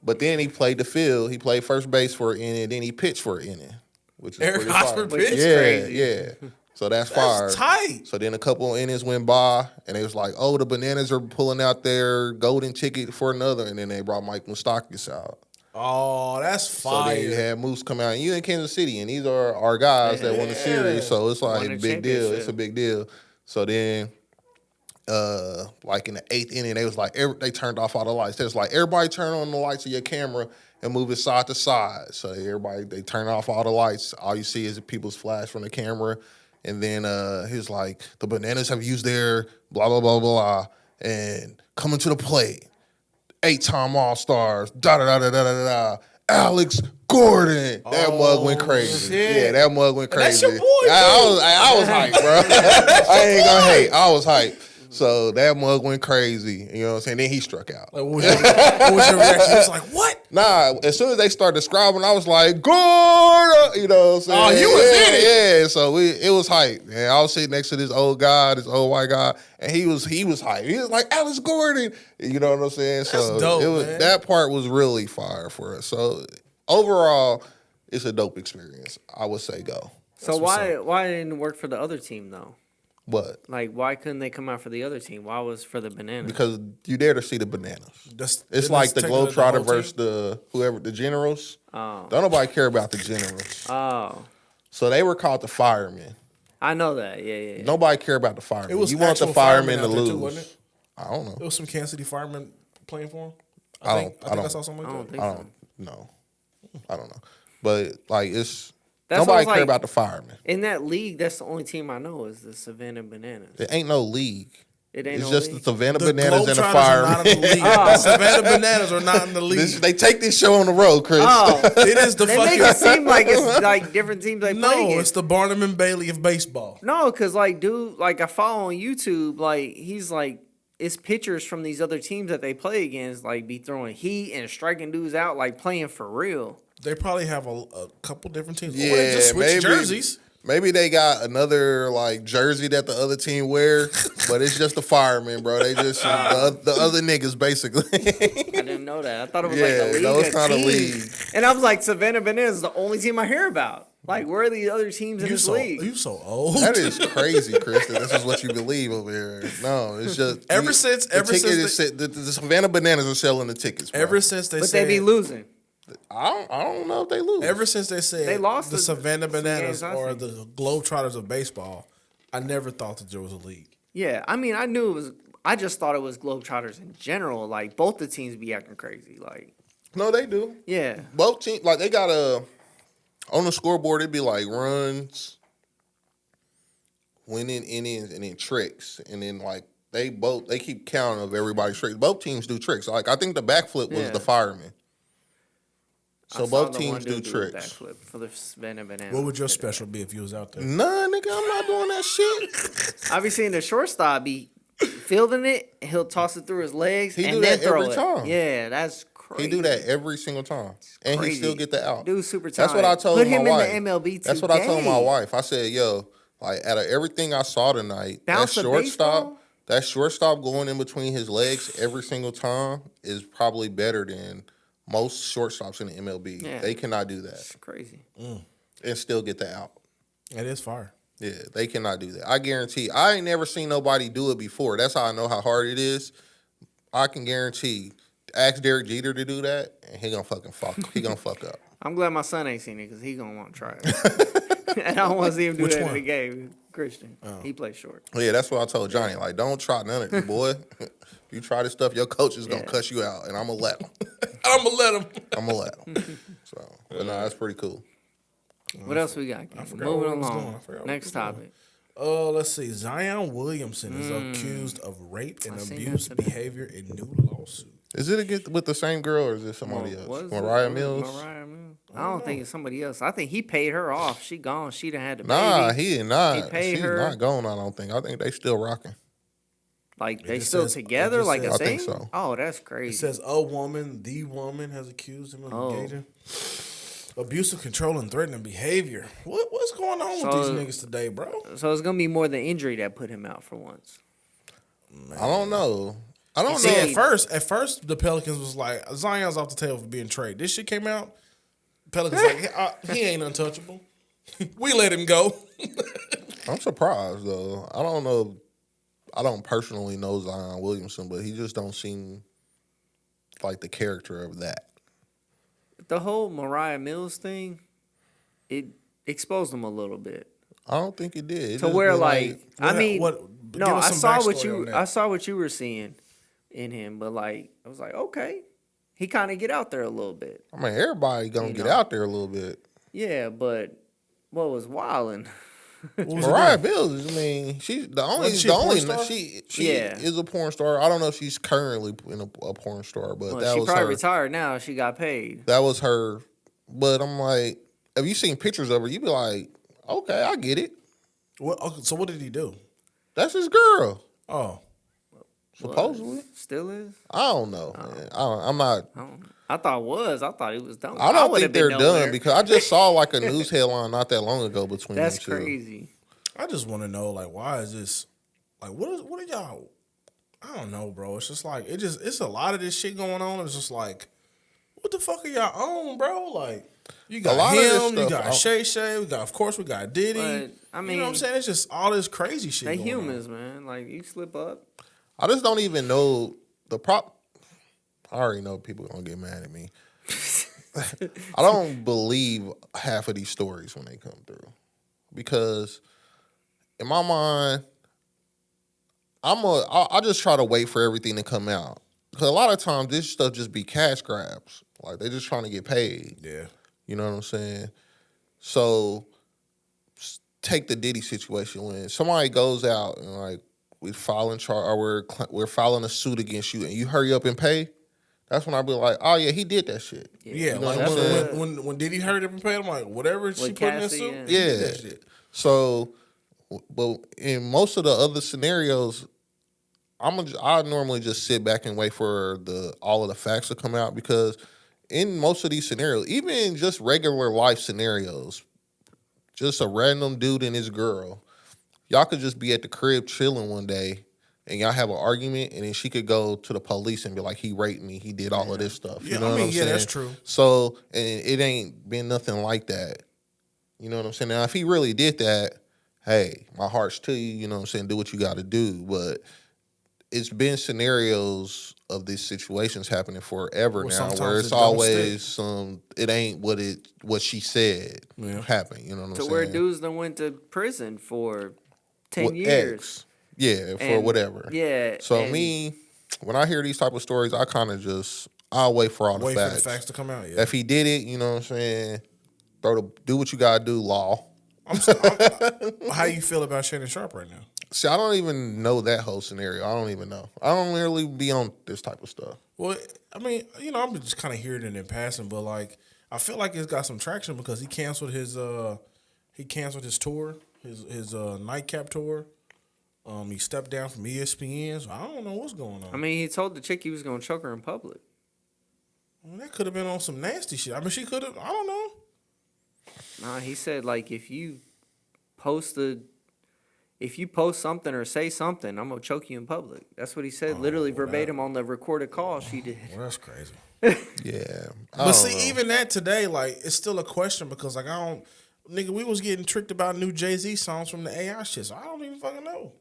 But then he played the field. He played first base for an inning, then he pitched for an inning. Which is Eric pretty Hosmer fire. pitched? Yeah, Crazy. yeah. So that's fire. tight. So then a couple of innings went by, and they was like, oh, the Bananas are pulling out their golden ticket for another. And then they brought Mike Moustakas out. Oh, that's So fire. then you had Moose come out, and you in Kansas City, and these are our guys that won the series, so it's like Won a the big deal. championship. It's a big deal. So then, like in the 8th inning, they was like, they turned off all the lights. They was like, everybody turn on the lights of your camera and move it side to side. So they turn off all the lights. All you see is people's flash from the camera. And then he was like, the Bananas have used their blah, blah, blah, blah, and coming to the plate. 8-time All-Stars, da-da-da-da-da-da-da. Alex Gordon. That mug went crazy. shit. Yeah, that mug went crazy. That's your boy, I was hyped, bro. I ain't gonna hate. I was hyped. So that mug went crazy. You know what I'm saying? Then he struck out. Like, what was your reaction? It was like, what? Nah, as soon as they started describing, I was like, Gordon! You know what I'm saying? Oh, you was in it. Yeah, so it was hype. And I was sitting next to this old guy, this old white guy, and he was hype. He was like, Alex Gordon! You know what I'm saying? So dope, man. that part was really fire for us. So overall, it's a dope experience. I would say go. So why didn't it work for the other team though? But Like, why couldn't they come out for the other team? Why was for the Bananas? because you dare to see the Bananas. It's Didn't like this the take the Globetrotter whole versus team? the Generals. Oh. Don't nobody care about the Generals. Oh, So they were called the Firemen. I know that. Yeah. Nobody care about the firemen. It was You want the actual firemen to firemen out there lose. too, wasn't it? I don't know. It was some Kansas City firemen playing for him. I I think I saw something I like don't that. think I so. don't know. I don't know. But like That's what nobody it's care like. about the firemen. In that league, that's the only team I know is the Savannah Bananas. It ain't no league. It ain't It's no just league. the Savannah The Bananas and the Globetrotters are not firemen. in the league. The Savannah Bananas are not in the league. They take this show on the road, Chris. Oh, It is the they fucking. make it seem like it's like different teams they play No, against. it's the Barnum and Bailey of baseball. No, because like, dude, like I follow on YouTube, like he's like, it's pictures from these other teams that they play against, like be throwing heat and striking dudes out, like playing for real. They probably have a couple different teams. Yeah, Or they just switch maybe. jerseys. Maybe they got another like jersey that the other team wear, but it's just the firemen, bro. They just the other niggas basically. I didn't know that. I thought it was Yeah, like the league. no, it's of not a teams. league. And I was like, Savannah Bananas is the only team I hear about. Like, where are the other teams in this league? You so old. That is crazy, Chris. That this is what you believe over here. No, it's just Ever since the Savannah Bananas are selling the tickets. Bro. Ever since they But said, they be losing. I don't know if they lose. Ever since they said They lost the Savannah some Bananas games, I or think. the Globetrotters of baseball, I never thought that there was a league. Yeah, I mean, I knew it was. I just thought it was Globetrotters in general. Like, both the teams be acting crazy. Like, No, they do. yeah. Both teams like they got on the scoreboard. It'd be like runs, winning innings, and then tricks, and then like they keep counting of everybody's tricks. Both teams do tricks. Like I think the backflip was Yeah. the fireman. I So saw both the teams one do dude a tricks. backflip for the Savannah Bananas. What would your special be if you was out there? Nah, nigga, I'm not doing that shit. I be seeing the shortstop be fielding it. He'll toss it through his legs He and do then that throw every it. time. Yeah, that's crazy. He do that every single time, and he crazy. still get the out. Dude, super That's what I talented. told Put my him wife. in the MLB That's what I told my today. wife. I said, "Yo, like out of everything I saw tonight, Bounce that a shortstop, baseball? going in between his legs every single time is probably better than most shortstops in the MLB. Yeah. They cannot do that It's crazy. and still get the out. It is fire. Yeah, they cannot do that. I guarantee. I ain't never seen nobody do it before. That's how I know how hard it is. I can guarantee ask Derek Jeter to do that, and he gonna fuck up. I'm glad my son ain't seen it because he gonna want to try it. And I don't want to see him do Which that one? in the game. Christian, he plays short. Yeah, that's what I told Johnny. Like, don't try none of it, boy. If you try this stuff, your coach is gonna cuss you out, and I'm gonna let him. I'm gonna let him. I'm gonna let him. So, but no, that's pretty cool. What else we got? forgot Moving where it was along. going. I forgot where Next it was going. topic. Let's see. Zion Williamson is accused of rape and seen abuse that today. behavior in new lawsuit. Is it with the same girl or is it somebody else? Was it? Mariah Mills? Mariah Mills. I don't think it's somebody else. I think he paid her off. She gone. She done had the Nah, baby. he did not. He paid She's her. not going. I don't think. I think they still rocking. Like they just still says- together, it just like a says- I thing. think so. Oh, that's It crazy. says the woman has accused him of Oh. engaging abusive, control, and threatening behavior. What's going on So- with these niggas today, bro? So it's gonna be more the injury that put him out for once. I don't know. I don't See, know. at first, the Pelicans was like Zion's off the table for being traded. This shit came out. Pelicans like he ain't untouchable. We let him go. I'm surprised though. I don't know. I don't personally know Zion Williamson, but he just don't seem like the character of that. The whole Mariah Mills thing, it exposed him a little bit. I don't think it did. It To just where been like I mean, give no, us I some saw what backstory on that. I saw what you were seeing in him, but like I was like, okay, he kind of get out there a little bit. I mean, everybody gonna You get know. out there a little bit. Yeah, but what was wilding? What was it Mariah doing? Mills, I mean, she's the only, Wasn't she a porn star? she Yeah. is a porn star. I don't know if she's currently in a porn star, but Well, that she was probably her. retired now. She got paid. That was her. But I'm like, have you seen pictures of her? You be like, okay, I get it. So what did he do? That's his girl, Oh, supposedly. Still is. I don't know, man. I'm not. I thought it was. I thought it was done. I don't would've think they're been done nowhere. because I just saw like a news headline not that long ago between That's them two. crazy. I just want to know, like, why is this? Like, what are y'all? I don't know, bro. It's just like it's a lot of this shit going on. It's just like, what the fuck are y'all on, bro? Like, you got lot of this him, you stuff- got Shay Shay, we got Diddy. But, I you know what mean, I'm saying? It's just all this crazy shit. They going humans, man. Like you slip up. I just don't even know the prop. I already know people gonna get mad at me. I don't believe half of these stories when they come through because in my mind, I just try to wait for everything to come out because a lot of times this stuff just be cash grabs. Like they just trying to get paid. on. Yeah. You know what I'm saying? So take the Diddy situation when somebody goes out and like we filing or we're filing a suit against you and you hurry up and pay. That's when I be like, oh yeah, he did that shit. Yeah, You know like what I'm saying? when Diddy heard it and paid, I'm like, whatever she With put in that Cassie, suit, yeah. he did Yeah. that shit. So, but in most of the other scenarios, I normally just sit back and wait for all of the facts to come out because in most of these scenarios, even just regular life scenarios, just a random dude and his girl, y'all could just be at the crib chilling one day and y'all have an argument and then she could go to the police and be like, he raped me, he did all of this stuff. Yeah, You know I what mean, I'm yeah, saying? that's true. So, and it ain't been nothing like that. You know what I'm saying? Now, if he really did that, hey, my heart's to you, you know what I'm saying? Do what you got to do. But it's been scenarios of these situations happening forever Well, now sometimes where it it's don't always it ain't what she said Yeah. happened. You know what I'm To saying? where dudes done went to prison for 10 Well, years. X. Yeah, for And- whatever. Yeah. So and me, when I hear these type of stories, I kind of I'll wait for all the Wait facts. for the facts to come out. Yeah. If he did it, you know what I'm saying? Do what you gotta do, law. How you feel about Shannon Sharp right now? See, I don't even know that whole scenario. I don't even know. I don't really be on this type of stuff. Well, I mean, I'm just kind of hearing it in passing, but like, I feel like it's got some traction because he canceled his tour, his nightcap tour. He stepped down from ESPN, so I don't know what's going on. I mean, he told the chick he was going to choke her in public. That could have been on some nasty shit. I mean, she could have. I don't know. Nah, he said, like, if you post something or say something, I'm going to choke you in public. That's what he said, literally verbatim on the recorded call she did. Well, that's crazy. Yeah. But see, even that today, like, it's still a question because, like, nigga, we was getting tricked about new Jay-Z songs from the AI shit, so I don't even fucking know.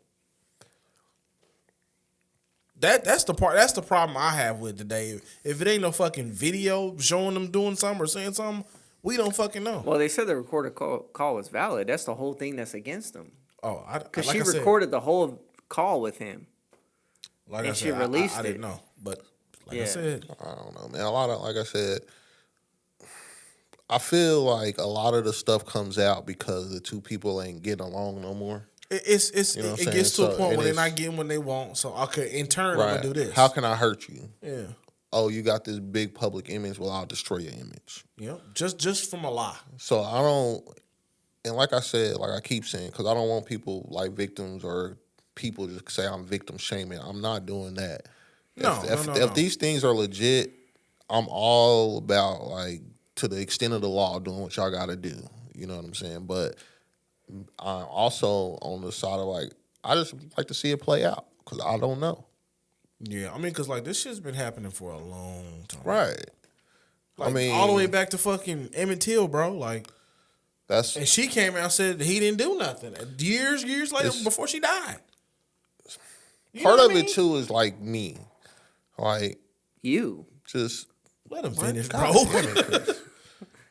That's the part. That's the problem I have with today. If it ain't no fucking video showing them doing something or saying something, we don't fucking know. Well, they said the recorded call was valid. That's the whole thing that's against them. Oh, because like she recorded the whole call with him. Like and I said, she released I it. didn't know, but like I said, I don't know, man. A lot of, like I said, I feel like a lot of the stuff comes out because the two people ain't getting along no more. It gets to a point where they're not getting what they want. So okay, in turn, I'm gonna do this. How can I hurt you? Yeah. Oh, you got this big public image. Well, I'll destroy your image. Yep. Just from a lie. So I don't, and like I said, like I keep saying, because I don't want people like victims or people just say I'm victim shaming. I'm not doing that. If these things are legit, I'm all about like to the extent of the law doing what y'all got to do. You know what I'm saying? But I'm also on the side of like I just like to see it play out because I don't know. Yeah, I mean, because like this shit's been happening for a long time, right? Like, I mean, all the way back to fucking Emmett Till, bro. Like and she came out and said he didn't do nothing. Years later, before she died. Part of it too is like me, like you just let him finish, bro.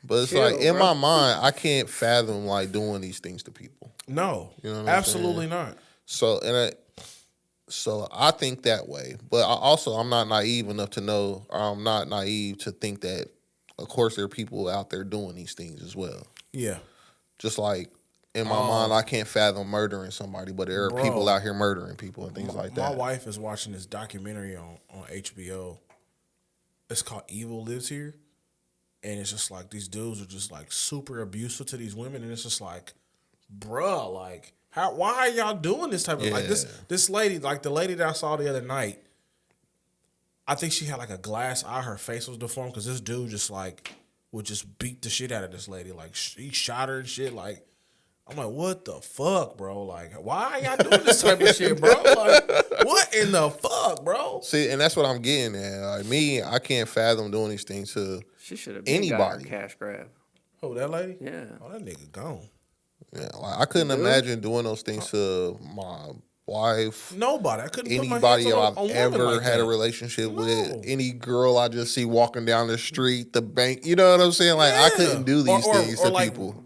But it's like in my mind, I can't fathom like doing these things to people. No, you know, absolutely not. So so I think that way, but I'm not naive enough to know, or I'm not naive to think that, of course, there are people out there doing these things as well. Yeah, just like in my mind, I can't fathom murdering somebody, but there are people out here murdering people and things like that. My wife is watching this documentary on HBO. It's called Evil Lives Here. And it's just like these dudes are just like super abusive to these women. And it's just like, bruh, like, why are y'all doing this type of like this lady, like the lady that I saw the other night, I think she had like a glass eye, her face was deformed because this dude just like would just beat the shit out of this lady. Like he shot her and shit. Like, I'm like, what the fuck, bro? Like, why are y'all doing this type of shit, bro? Like, what in the fuck, bro? See, and that's what I'm getting at. Like me, I can't fathom doing these things to she should have anybody. Got her cash grab. Oh, that lady? Yeah. Oh, that nigga gone. Yeah, like I couldn't imagine doing those things to my wife. Nobody. I couldn't anybody put my hands I've on ever like had that. a relationship with. Any girl I just see walking down the street, the bank. You know what I'm saying? Like I couldn't do these things to like people.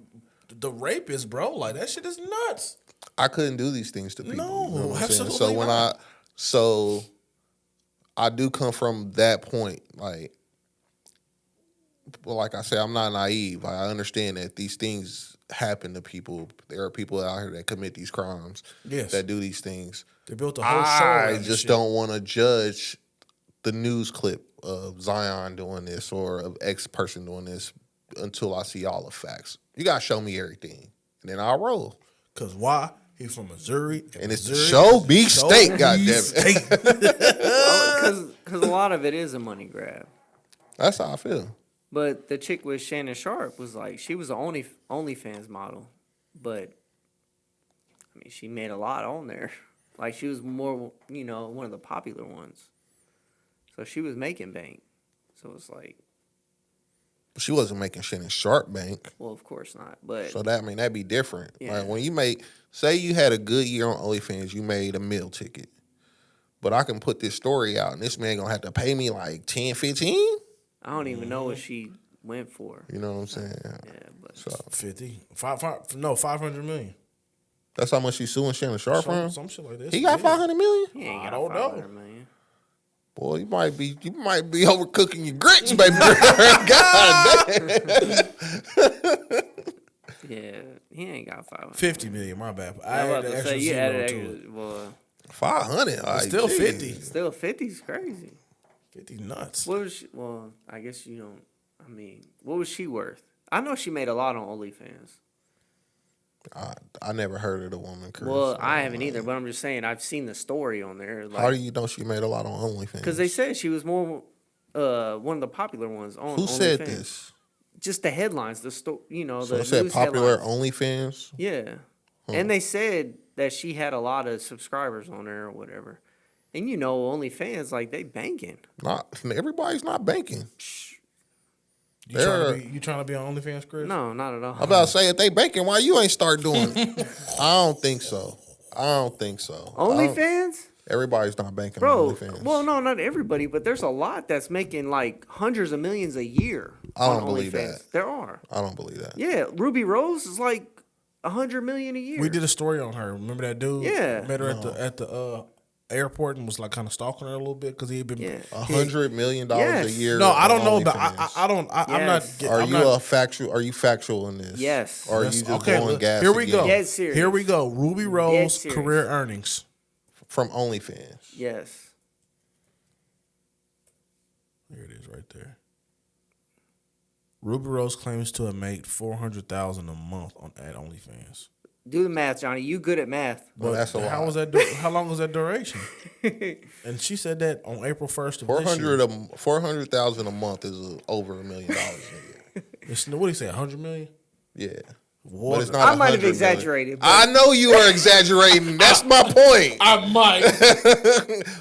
The rapist, bro. Like that shit is nuts. I couldn't do these things to people. No, you know what I'm absolutely saying? So not. So I do come from that point, like. Well, like I said, I'm not naive. I understand that these things happen to people. There are people out here that commit these crimes. Yes. That do these things. They built a whole show. I just don't want to judge the news clip of Zion doing this or of X person doing this until I see all the facts. You gotta show me everything, and then I'll roll. Cause why? He's from Missouri, and it's the show beef state. Goddamn it! Because a lot of it is a money grab. That's how I feel. But the chick with Shannon Sharp was like, she was the OnlyFans model, but I mean, she made a lot on there. Like she was more, one of the popular ones. So she was making bank. So it's like, she wasn't making Shannon Sharp bank. Well, of course not. But so that'd be different. Yeah. Like when you say you had a good year on OnlyFans, you made a meal ticket. But I can put this story out and this man gonna have to pay me like 10, 15? I don't even know what she went for. You know what I'm saying? Yeah, but 50. 500 million. That's how much she's suing Shannon Sharp from? Some shit like this. He got 500 million? He ain't got 500 million. Boy, you might be overcooking your grits, baby. God damn. Yeah, he ain't got 500. 50 million, my bad. I was about to say you added extra. Well, 500. Like, still 50. Still 50's crazy. 50 nuts. What was she? Well, I guess you don't. I mean, what was she worth? I know she made a lot on OnlyFans. I never heard of the woman, Chris. Well, I haven't either, but I'm just saying I've seen the story on there. Like, how do you know she made a lot on OnlyFans? Because they said she was more one of the popular ones on. Who said OnlyFans. this? Just the headlines, the So the it said news popular headlines. OnlyFans. Yeah, and they said that she had a lot of subscribers on there or whatever. And OnlyFans, like, they banking. Everybody's not banking. You trying to be on OnlyFans, Chris? No, not at all. I'm about to say, if they banking, why you ain't start doing it? I don't think so. OnlyFans? Everybody's not banking Bro, on OnlyFans. well, no, not everybody, but there's a lot that's making like hundreds of millions a year. I don't on believe OnlyFans. that. There are. I don't believe that. Yeah, Ruby Rose is like 100 million a year. We did a story on her. Remember that dude? Yeah. Met her at the airport and was like kind of stalking her a little bit because he had been. Yeah. $100 million a Yes. year. No, I don't know on about. OnlyFans. I don't. I'm not. Yes. Are I'm you not, factual? Are you factual in this? Yes. Or are yes, you just okay, blowing look, gas? here we again? go. Dead serious. Here we go. Ruby Rose serious. career earnings. From OnlyFans. Yes. There it is, right there. Ruby Rose claims to have made $400,000 a month at OnlyFans. Do the math, Johnny. You good at math. Well, But that's a how lot. was that? How long was that duration? And she said that on April 1st of this year. 400,000 a month is over $1 million a year. It's, what do you say? 100 million? Yeah. What? But it's not I might have 100 million. exaggerated. But I know you are exaggerating. That's my point. I might.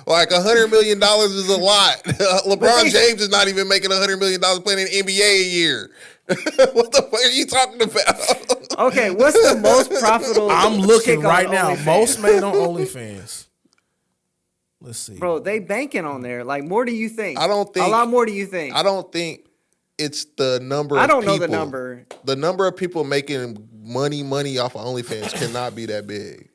Like $100 million is a lot. LeBron they- James is not even making $100 million playing in the NBA a year. What the fuck are you talking about? okay, what's the most profitable? I'm looking chick on right now. OnlyFans? Most made on OnlyFans. Let's see. Bro, they banking on there. Like more do you think? I don't think- a lot more do you think? I don't think it's the number of I don't people. know the number. The number of people making money off of OnlyFans cannot be that big.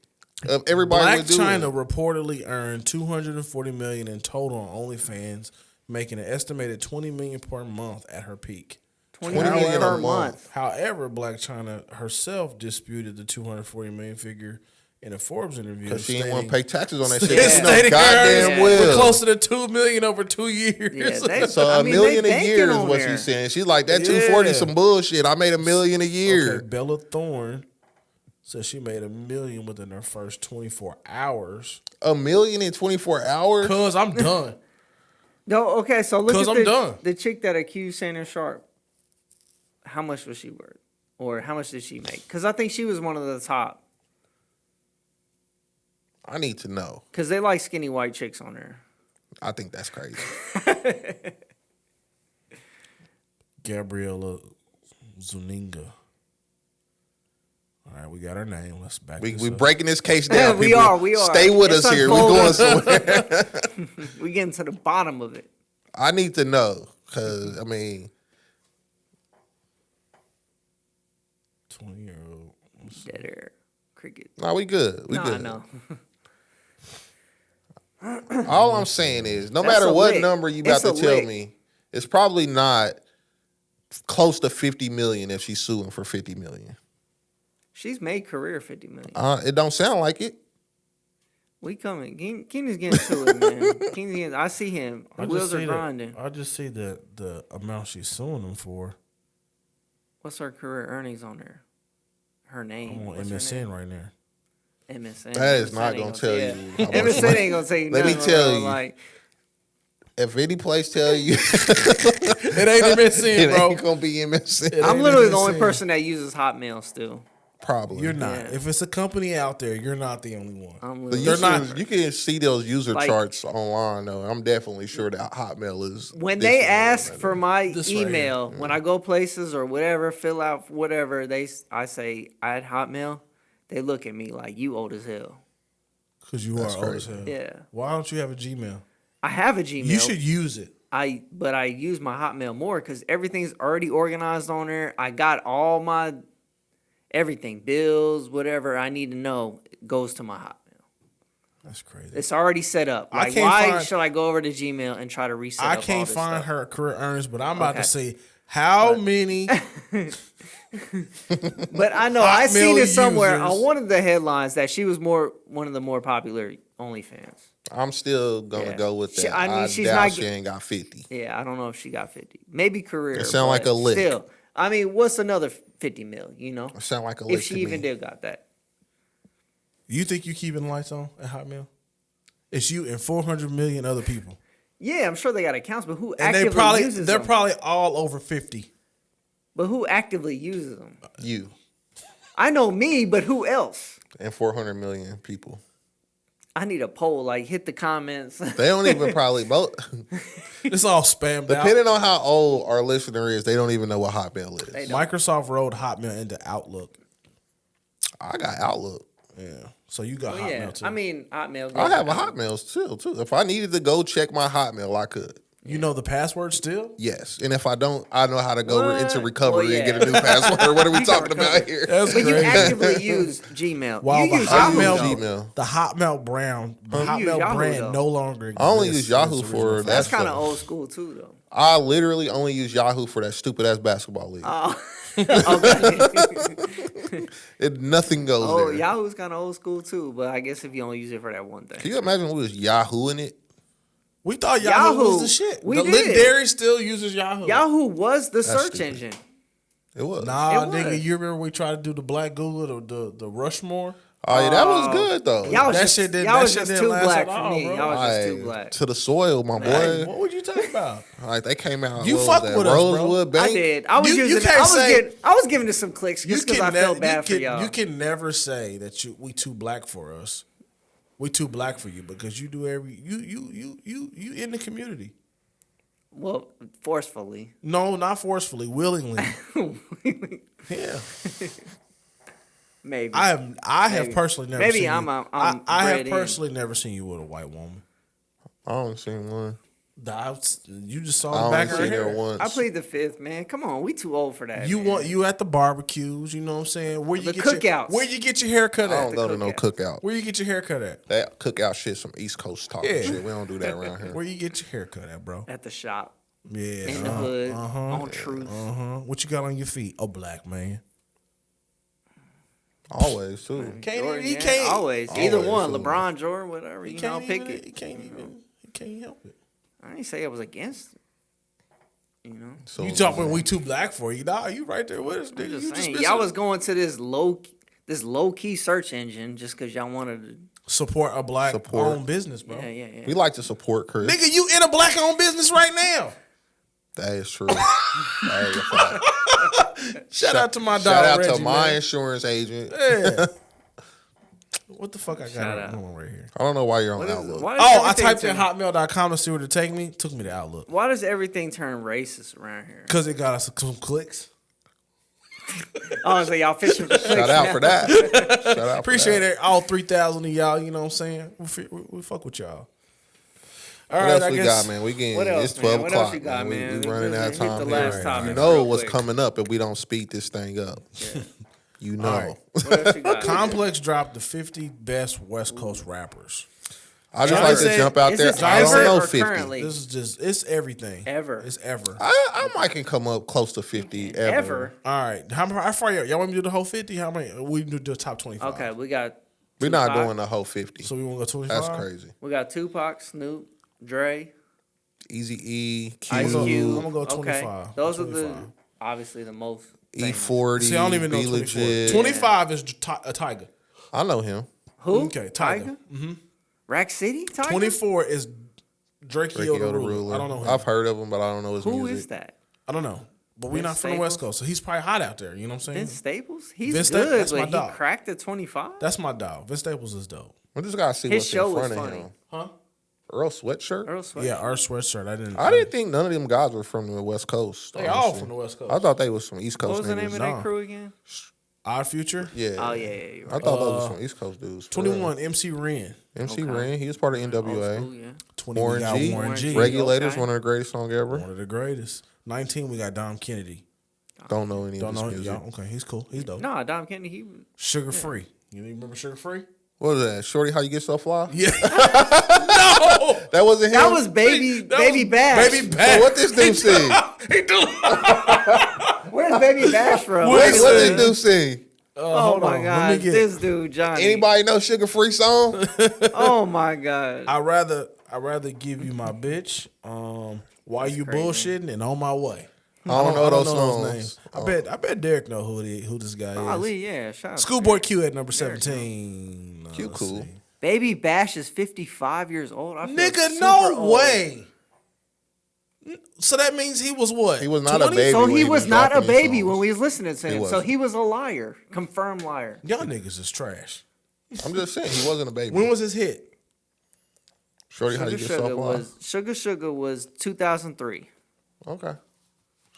Everybody Black would do China it. reportedly earned $240 million in total on OnlyFans, making an estimated $20 million per month at her peak. 20 $20 million million per a month. However, Black China herself disputed the $240 million figure in a Forbes interview, Because she didn't stating- want to pay taxes on that shit. Yeah. You know, stating goddamn her well. we're closer to $2 million over 2 years. Yeah, they- So I $1 mean, million they a year banking is on what there. she's saying. She's like, that 240 Yeah. some bullshit. I made $1 million a year. Okay, Bella Thorne says she made $1 million within her first 24 hours. $1 million in 24 hours? Cause I'm done. No, okay, so look 'Cause at I'm done. the chick that accused Shannon Sharp. How much was she worth? Or how much did she make? Because I think she was one of the top. I need to know. Because they like skinny white chicks on there. I think that's crazy. Gabriella Zuninga. All right, we got her name. Let's back We this we up. breaking this case down. We people. are, we are. Stay with It's us here. We going unfolding. somewhere. We getting to the bottom of it. I need to know because I mean, 20-year-old. Dead air. Cricket. no, we good. We No, good. I know. All I'm saying is, no That's matter a what lick. number you about It's to a tell lick. me, it's probably not close to 50 million if she's suing for 50 million. She's made career 50 million. It don't sound like it. We coming. Keenan's getting to it, man. Keenan's getting, I see him. The wheels are grinding. I just see the amount she's suing them for. What's her career earnings on there? Her name. I'm on What's her MSN name? right now. MSN. That is MSN not ain't gonna tell you how much MSN money- ain't gonna tell you Let me nothing, tell bro. you. Like, If any place tell you, It ain't MSN, it bro. ain't gonna be MSN. It I'm ain't literally the only MSN. person that uses Hotmail still. Probably. You're not. Yeah. If it's a company out there, you're not the only one. I'm The literally, They're not- users, you can see those user Like- charts online though. I'm definitely sure that Hotmail is. when this they one, ask that for one. my This right email, when I go places or whatever, fill out whatever, I say I had Hotmail. They look at me like you old as hell. Because you That's are old as crazy. hell. Yeah. Why don't you have a Gmail? I have a Gmail. You should use it. But I use my Hotmail more because everything's already organized on there. I got all my everything, bills, whatever I need to know goes to my Hotmail. That's crazy. It's already set up. I Like, can't why find- should I go over to Gmail and try to reset? I up all can't this find stuff? her career earnings, but I'm about Okay. to say how many. But I know I seen Hotmail it somewhere users. on one of the headlines that she was one of the more popular OnlyFans. I'm still gonna Yeah. go with that. I mean, I she's doubt not she ge- ain't got 50. Yeah, I don't know if she got 50. Maybe career. It sound like but a lick. Still, I mean, what's another 50 mil? You know, It sound like a if lick she to even me. did got that. You think you keeping lights on at Hotmail? It's you and 400 million other people, Yeah, I'm sure they got accounts, but who and actively uses they're them? probably all over 50. But who actively uses them? You I know me, but who else? and 400 million people. I need a poll. Like, hit the comments. They don't even probably both. It's all spammed out. Depending on how old our listener is, they don't even know what Hotmail is. They don't. Microsoft rolled Hotmail into Outlook. I got Outlook. Yeah. So you got Well, Hotmail yeah. too. I mean, Hotmail. I goes have a out. Hotmail still too. If I needed to go check my Hotmail, I could. You know the password still? Yes, and if I don't, I know how to go What? into recovery Well, and get yeah. a new password. What are we You can talking about recover. here? That's But you crazy. actively use Gmail. While You the use I Yahoo. use though. Gmail. The Hotmail brand, the You use Hotmail Yahoo, brand though. no longer exists. I only use Yahoo Its for original that. That's kind of stuff. old school too, though. I literally only use Yahoo for that stupid ass basketball league. Oh, okay. Nothing goes Oh, there. Yahoo's kind of old school too, but I guess if you only use it for that one Can thing. you imagine we was Yahoo in it? We thought Yahoo was Yahoo. the shit. We the did. Legendary still uses Yahoo. Yahoo was the search stupid. engine. It was. Nah, It nigga, was. you remember we tried to do the Black Google, the Rushmore? Oh yeah, that was good though. Y'all was That just, shit didn't- y'all that was shit just didn't too last black at for all, me. bro. Y'all was just too Like, black. to the soil, my boy. Hey, what would you talking about? Like they came out. You what fuck was that, with us, bro. Rosewood Bank. I did. I was You using. can't say- I was giving it some clicks just because I felt bad for y'all. You can never say that we too black for us. We too black for you because you do you in the community. Well, forcefully. No, not forcefully, willingly. Yeah. Maybe. I have Maybe. personally never Maybe seen I'm- you. I'm I have bred in. personally never seen you with a white woman. I only seen one. You just saw I the only back of her seen her hair. once. I plead the fifth, man. Come on, we too old for that. You man. want you at the barbecues, you know what I'm saying? Where you The get cookouts. Where you get your hair cut I at? don't go to no cookout. Where you get your hair cut at? That cookout shit, some East Coast talk Yeah. and shit. We don't do that around here. Where you get your hair cut at, bro? at the shop Yeah. in the hood on Truth. What you got on your feet? A black man. Always too. Jordan, He yeah, can't always either always, one, too. LeBron, Jordan, whatever. He You know, can't pick even, it. He can't help it. I didn't say I was against it. You know, So You talking we too black for you? Nah, you right there with us, nigga. I'm You just saying. missing- Y'all was going to this low key search engine just because y'all wanted to. support a black owned business, bro. Yeah. we like to support Chris. Nigga, you in a black owned business right now. That is true. That is a fact. Shout out to my dog. Shout out Reggie, to my man. insurance agent. Yeah. What the fuck I Shout got out. going right here? I don't know why you're on What is- Outlook. why does Oh, I everything typed in turn- hotmail.com to see where it take me. Took me to Outlook. Why does everything turn racist around here? Because it got us some clicks. Oh, so y'all fishing for clicks Shout out now? for that. Shout out Appreciate for that. it. All 3,000 of y'all, you know what I'm saying? We fuck with y'all. All What right, else I we guess. got, man? We getting What else, it's 12 man? What o'clock. else you got, man? We running out of Hit time. the here. last topic You know real what's quick. coming up if we don't speed this thing up. You know. All right. What else you got? Complex dropped the 50 best West Coast rappers. I just Johnny like to said- jump out Is there. this I ever don't know or 50. currently? This is just, it's everything. Ever. It's ever. I might can come up close to 50 ever. Ever? All right. How far y'all want me to do the whole 50? How many? We do the top 25. Okay, we got. We're not Tupac. doing the whole 50. So we want to go 25? That's crazy. We got Tupac, Snoop, Dre, Easy E, Q, Ice Cube. I'm gonna go Okay, 25. those are 25. the obviously the most. famous. E40, See, I don't even know Be 24. Legit. 25 is a Tiger. I know him. Who? Okay, Tiger. Rack City. Tiger? 24 is Drake Ricky the the Ruler. Ruler. I don't know him. I've heard of him, but I don't know his Who music. is that? I don't know. But we're Vince not from the West Staples? Coast, so he's probably hot out there. You know what I'm saying? Vince Staples. He's Vince Staples, good, that's my but dog. he cracked the 25. That's my dog. Vince Staples is dope. We just gotta see His what's show in was front of funny. him. Huh? Earl Sweatshirt. Earl Sweatshirt. Yeah, our sweatshirt. I didn't think none of them guys were from the West Coast. They all honestly. from the West Coast. I thought they was from East Coast. What was the name niggas. of Nah. that crew again? Our Future. Yeah. Oh yeah, you're I right. thought those was from East Coast dudes. for 21, real. MC Ren. MC Okay. Ren, he was part of Old NWA. school, yeah. 20, Warren we got G. Warren G. Regulators, Okay. one of the greatest songs ever. One of the greatest. 19, we got Dom Kennedy. Don't know any Don't of know. his music. Y'all, okay, he's cool. He's dope. No, Dom Kennedy. He was. Sugar Free. You remember Sugar Free? What was that? Shorty, how you get so fly? Yeah. No! That wasn't him. That was Baby That Baby was Bash. Baby So Bash. what this dude sing? He do. Where's Baby Bash from? What What is this it? dude sing? Oh Hold my on. God, Let me get. this dude Johnny. Anybody know Sugar Free song? Oh my God. I'd rather give you my bitch. Why you crazy. bullshitting and on my way. I don't know those songs. names. I bet Derek know who this guy is. Ali, yeah, shout out. Schoolboy Q at number 17. Q Let's cool. see. Baby Bash is 55 years old. I feel Nigga, super no old. way. So that means he was what? He was not a 20? baby. So when he was not a dropping these baby songs. when we was listening to him. So wasn't. he was a liar, confirmed liar. Y'all niggas is trash. I'm just saying, he wasn't a baby. When was his hit? Shorty, how you Sugar get so Sugar fly? was Sugar was 2003. Okay.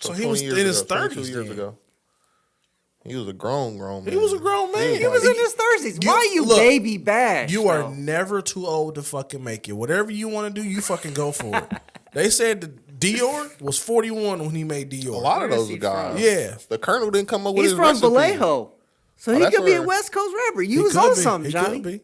So he 20 was years in his ago, 22 30s years then. ago. He was a grown man. He was a grown man. He was in his 30s. Why you baby bash? You are never too old to fucking make it. Whatever you want to do, you fucking go for it. They said that Dior was 41 when he made Dior. A lot of those guys. Yeah. The Colonel didn't come up with He's his from recipe. Vallejo. So he could be a West Coast rapper. You was on something, He Johnny. could be.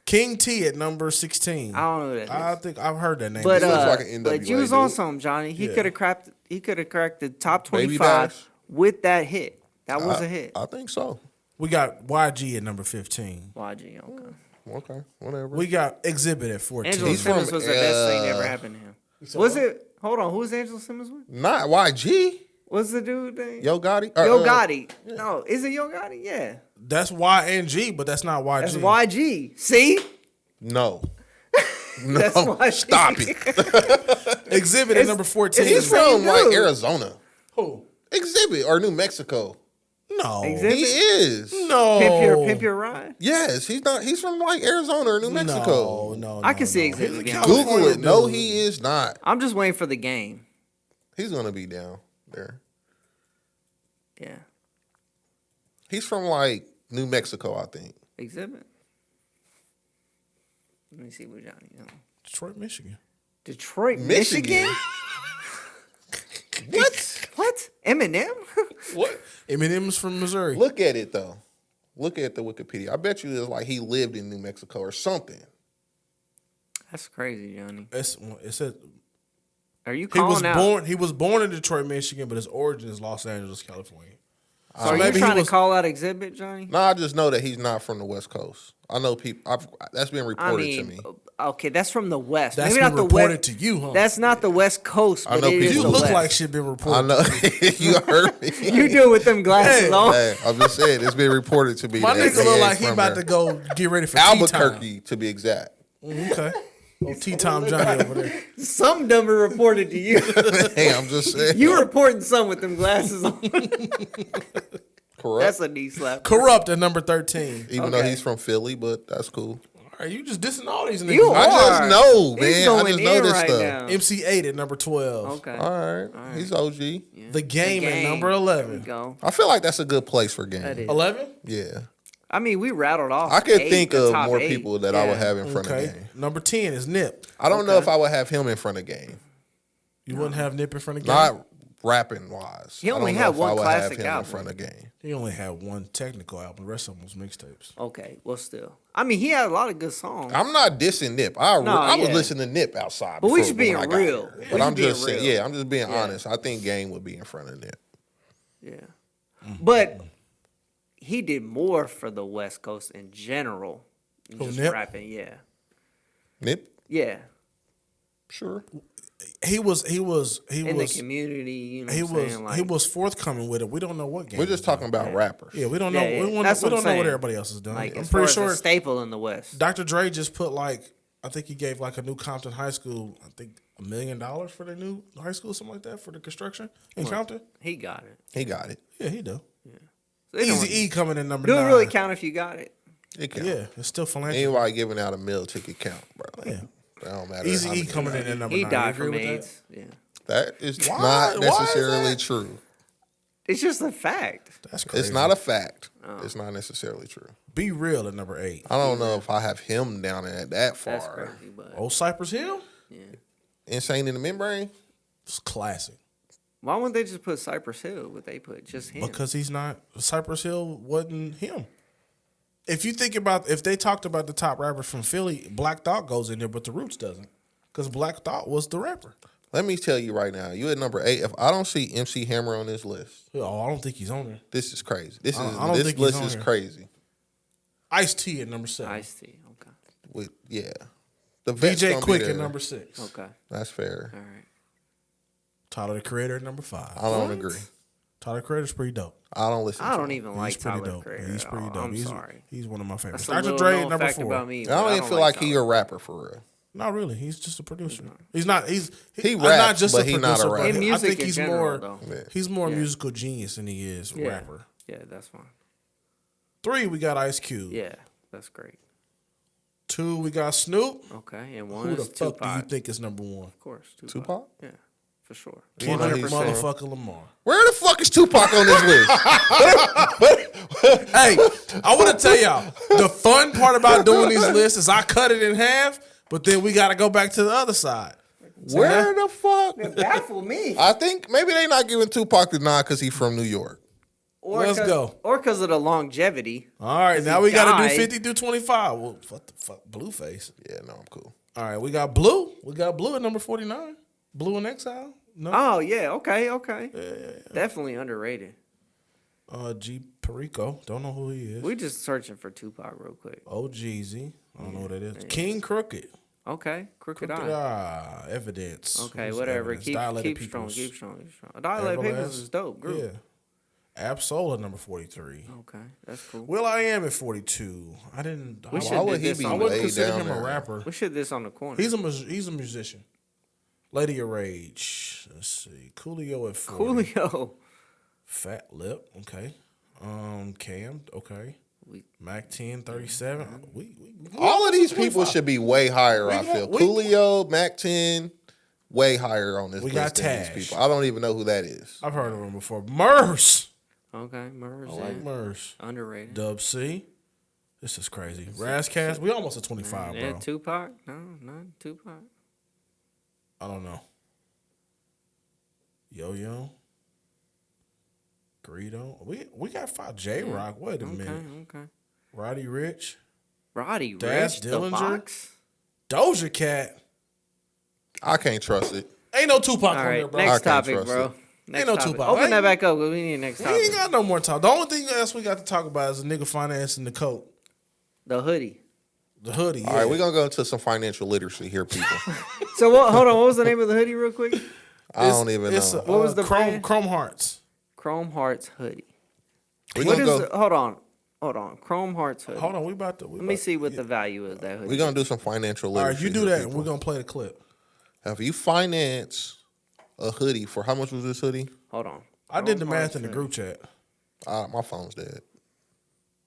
King T at number 16. I don't know who that is. I think I've heard that name. But, He looks like an but NWA you was on dude. something, Johnny. He Yeah. could have cracked. He could have cracked the top Baby 25 Dash? with that hit. That was a hit. I think so. We got YG at number 15. YG, okay. Okay, whatever. We got Exhibit at 14. Angela He's Simmons from, was the best thing that ever happened to him. Was it? Hold on, who was Angela Simmons with? Not YG. What's the dude name? Yo Gotti. Yo Gotti. No, is it Yo Gotti? Yeah. That's Y and G, but that's not YG. That's YG. See? No. That's YG. Stop it. Exhibit at number 14. He's same from like dude. Arizona. Who? Exhibit or New Mexico. No. Exhibit? He is. No. Pimp your ride. Yes, he's not. He's from like Arizona or New Mexico. No. I can see no. Exhibit He's a being- California Google it. No, dude. he is not. I'm just waiting for the game. He's gonna be down there. Yeah. He's from like New Mexico, I think. Exhibit. Let me see what Johnny. Detroit, Michigan. Detroit, Michigan? Michigan? What? What? Eminem? What? Eminem's from Missouri. Look at it though. Look at the Wikipedia. I bet you it's like he lived in New Mexico or something. That's crazy, Johnny. It said Are you he was calling out? born. He was born in Detroit, Michigan, but his origin is Los Angeles, California. So are you maybe he trying was- to call out Exhibit, Johnny? No, I just know that he's not from the West Coast. I know people. That's been I reported mean, to me. okay, that's from the West. That's Maybe been not the reported West. to you, huh? That's not the West Coast, I but know it is people- You the look West. like shit been reported. I know. You heard me. You do it with them glasses on. Hey, I'm just saying it's been reported to me. My that nigga they look ain't like he from about there. to go get ready for tea time. Albuquerque, to be exact. Okay. Oh, tea time Johnny over there. Some number reported to you. Hey, I'm just saying. You reporting some with them glasses on. Corrupt. That's a knee slap. Corrupt at number 13. Even though Okay. he's from Philly, but that's cool. All right, you just dissing all these niggas. You I are. just know, He's man. I going just know in this right stuff. now. MC8 at number 12. Okay. All right. He's OG. The Game at number There we 11. go. I feel like that's a good place for game. That is. 11? Yeah. I mean, we rattled off. I could 8, think the of top more 8. people that I would have in front Okay. of game. Number 10 is Nip. I don't know if I would have him in front of game. You wouldn't have Nip in front of Game? Not rapping wise. He only I don't had know if one I would classic have him album. in front of game. He only had one technical album. The rest of them was mixtapes. Okay, well, still. I mean, he had a lot of good songs. I'm not dissing Nip. I was yeah. listening to Nip outside. But we before- should be when I got real. here. We But should I'm be just saying, real. yeah, I'm just being Yeah. honest. I think Game would be in front of Nip. Yeah. But he did more for the West Coast in general than Who, just Nip? rapping. Yeah. Nip, Yeah. sure. He was In the was community, you know he what I'm was saying? Like, he was forthcoming with it. We don't know what Game. We're just talking about rappers. Yeah, we don't know. Yeah, yeah. We, want, That's we what I'm don't know what saying. everybody else has done. like I'm as far pretty as sure a staple in the West. Dr. Dre just put I think he gave like a New Compton High School, I think $1 million for their new high school, something like that, for the construction in Compton. He got it. He got it. Yeah, he do. So it don't- Easy E coming in number Do 9. it really count if you got it? It count. Yeah, it's still philanthropy. Anybody giving out a meal ticket count, bro. Yeah. That don't matter. Easy how E many- coming in at number He 9. died You agree from with that? AIDS. Yeah. That is Why? not Why is necessarily that? true. It's just a fact. That's crazy. It's not a fact. Oh. It's not necessarily true. Be Real at number 8. I don't know if I have him down at that That's far. crazy, but Old Cypress Hill? Insane in the Membrane? It's classic. why wouldn't they just put Cypress Hill? What they put just him? Because he's not, Cypress Hill wasn't him. If you think about, if they talked about the top rappers from Philly, Black Thought goes in there, but the Roots doesn't. Because Black Thought was the rapper. Let me tell you right now, you at number 8. If I don't see MC Hammer on this list, Oh, I don't think he's on there. this is crazy. This I don't this think he's list on is here. crazy. Ice-T at number 7. Ice-T. Okay. With the vets DJ gonna be Quick there. at number 6. Okay. That's fair. All right. Tyler the Creator at number 5. I don't agree. Tyler the Creator's pretty dope. I don't listen. I to don't him. even like He's pretty Tyler dope. Creator. He's at pretty all. dope. I'm he's, sorry. He's one of my favorites. That's a Dr. little Dre known at number fact 4. about me. I but don't even feel like he a Tyler. rapper for real. Not really. He's just a producer. He's not. He raps, not just but a he not a producer. rapper. but In I music think in he's general, more. though. Yeah. He's more Yeah. musical genius than he is Yeah. rapper. Yeah, that's fine. 3, we got Ice Cube. Yeah, that's great. 2, we got Snoop. Okay, and one Who the is fuck Tupac. do you think is number 1? Of course, Tupac. Tupac? Yeah. for sure. Kendrick 100%. motherfucking Lamar. Where the fuck is Tupac on this list? Hey, I want to tell y'all, the fun part about doing these lists is I cut it in half, but then we got to go back to the other side. Where the fuck? Baffle me. I think maybe they not giving Tupac the nod because he's from New York. Let's go. Or because of the longevity. All right, now he we got to do died. 50 through 25. Well, what the fuck? Blueface. Yeah, no, I'm cool. All right, we got Blue. We got Blue at number 49. Blue in Exile. No. Oh, yeah. Okay. Definitely underrated. G Perico. Don't know who he is. We just searching for Tupac real quick. Oh, Jeezy. I don't know what that is. King Crooked. Okay. Crooked Crooked Eye. Eye. Evidence. Okay, Who's whatever. Evidence? Keep Dilated strong. Peoples. Keep strong. Dilated Peoples is dope. Group. Yeah. Absol at number 43. Okay, that's cool. Will I Am at 42. I didn't. We I, should Why do would he this be I on wouldn't way consider down him a there? rapper. We should this on the corner. He's a musician. Lady of Rage. Let's see. Coolio at 40. Coolio. Fat Lip. Okay. Cam. Okay. We- Mac 10, 37. We All of these 25. people should be way higher, I feel. we- Coolio, Mac 10, way higher on this We list got than these Tash. people. I don't even know who that is. I've heard of him before. Merce. Okay, Merz. I like Merce. Underrated. Dub C. This is crazy. Razcast. We almost at 25, Yeah, bro. Tupac? No, none. Tupac. I don't know. Yo. Greedo. We got 5. J-Rock. Wait a minute. Okay. Roddy Rich. Roddy Daz Rich, the Dillinger? box. Doja Cat. I can't trust it. Ain't no Tupac All on right, there, bro. I next can't topic, trust bro. it. Next no topic. Tupac. Open Ain't- that back up. We need next We topic. ain't got no more time. The only thing else we got to talk about is a nigga financing the coat. The hoodie. The hoodie. All right, we're going to go into some financial literacy here, people. So hold on. What was the name of the hoodie, real quick? I don't even know. What was the brand? Chrome Hearts. Chrome Hearts hoodie. We're What going is to the, hold on. Chrome Hearts hoodie. Hold on, we about to. Let me see what the value of that hoodie. we're gonna do some financial All literacy. right, you do here, that, and people. we're gonna play the clip. If you finance a hoodie for how much was this hoodie? Hold on. I did the Chrome math in the Hearts group chat. My phone's dead.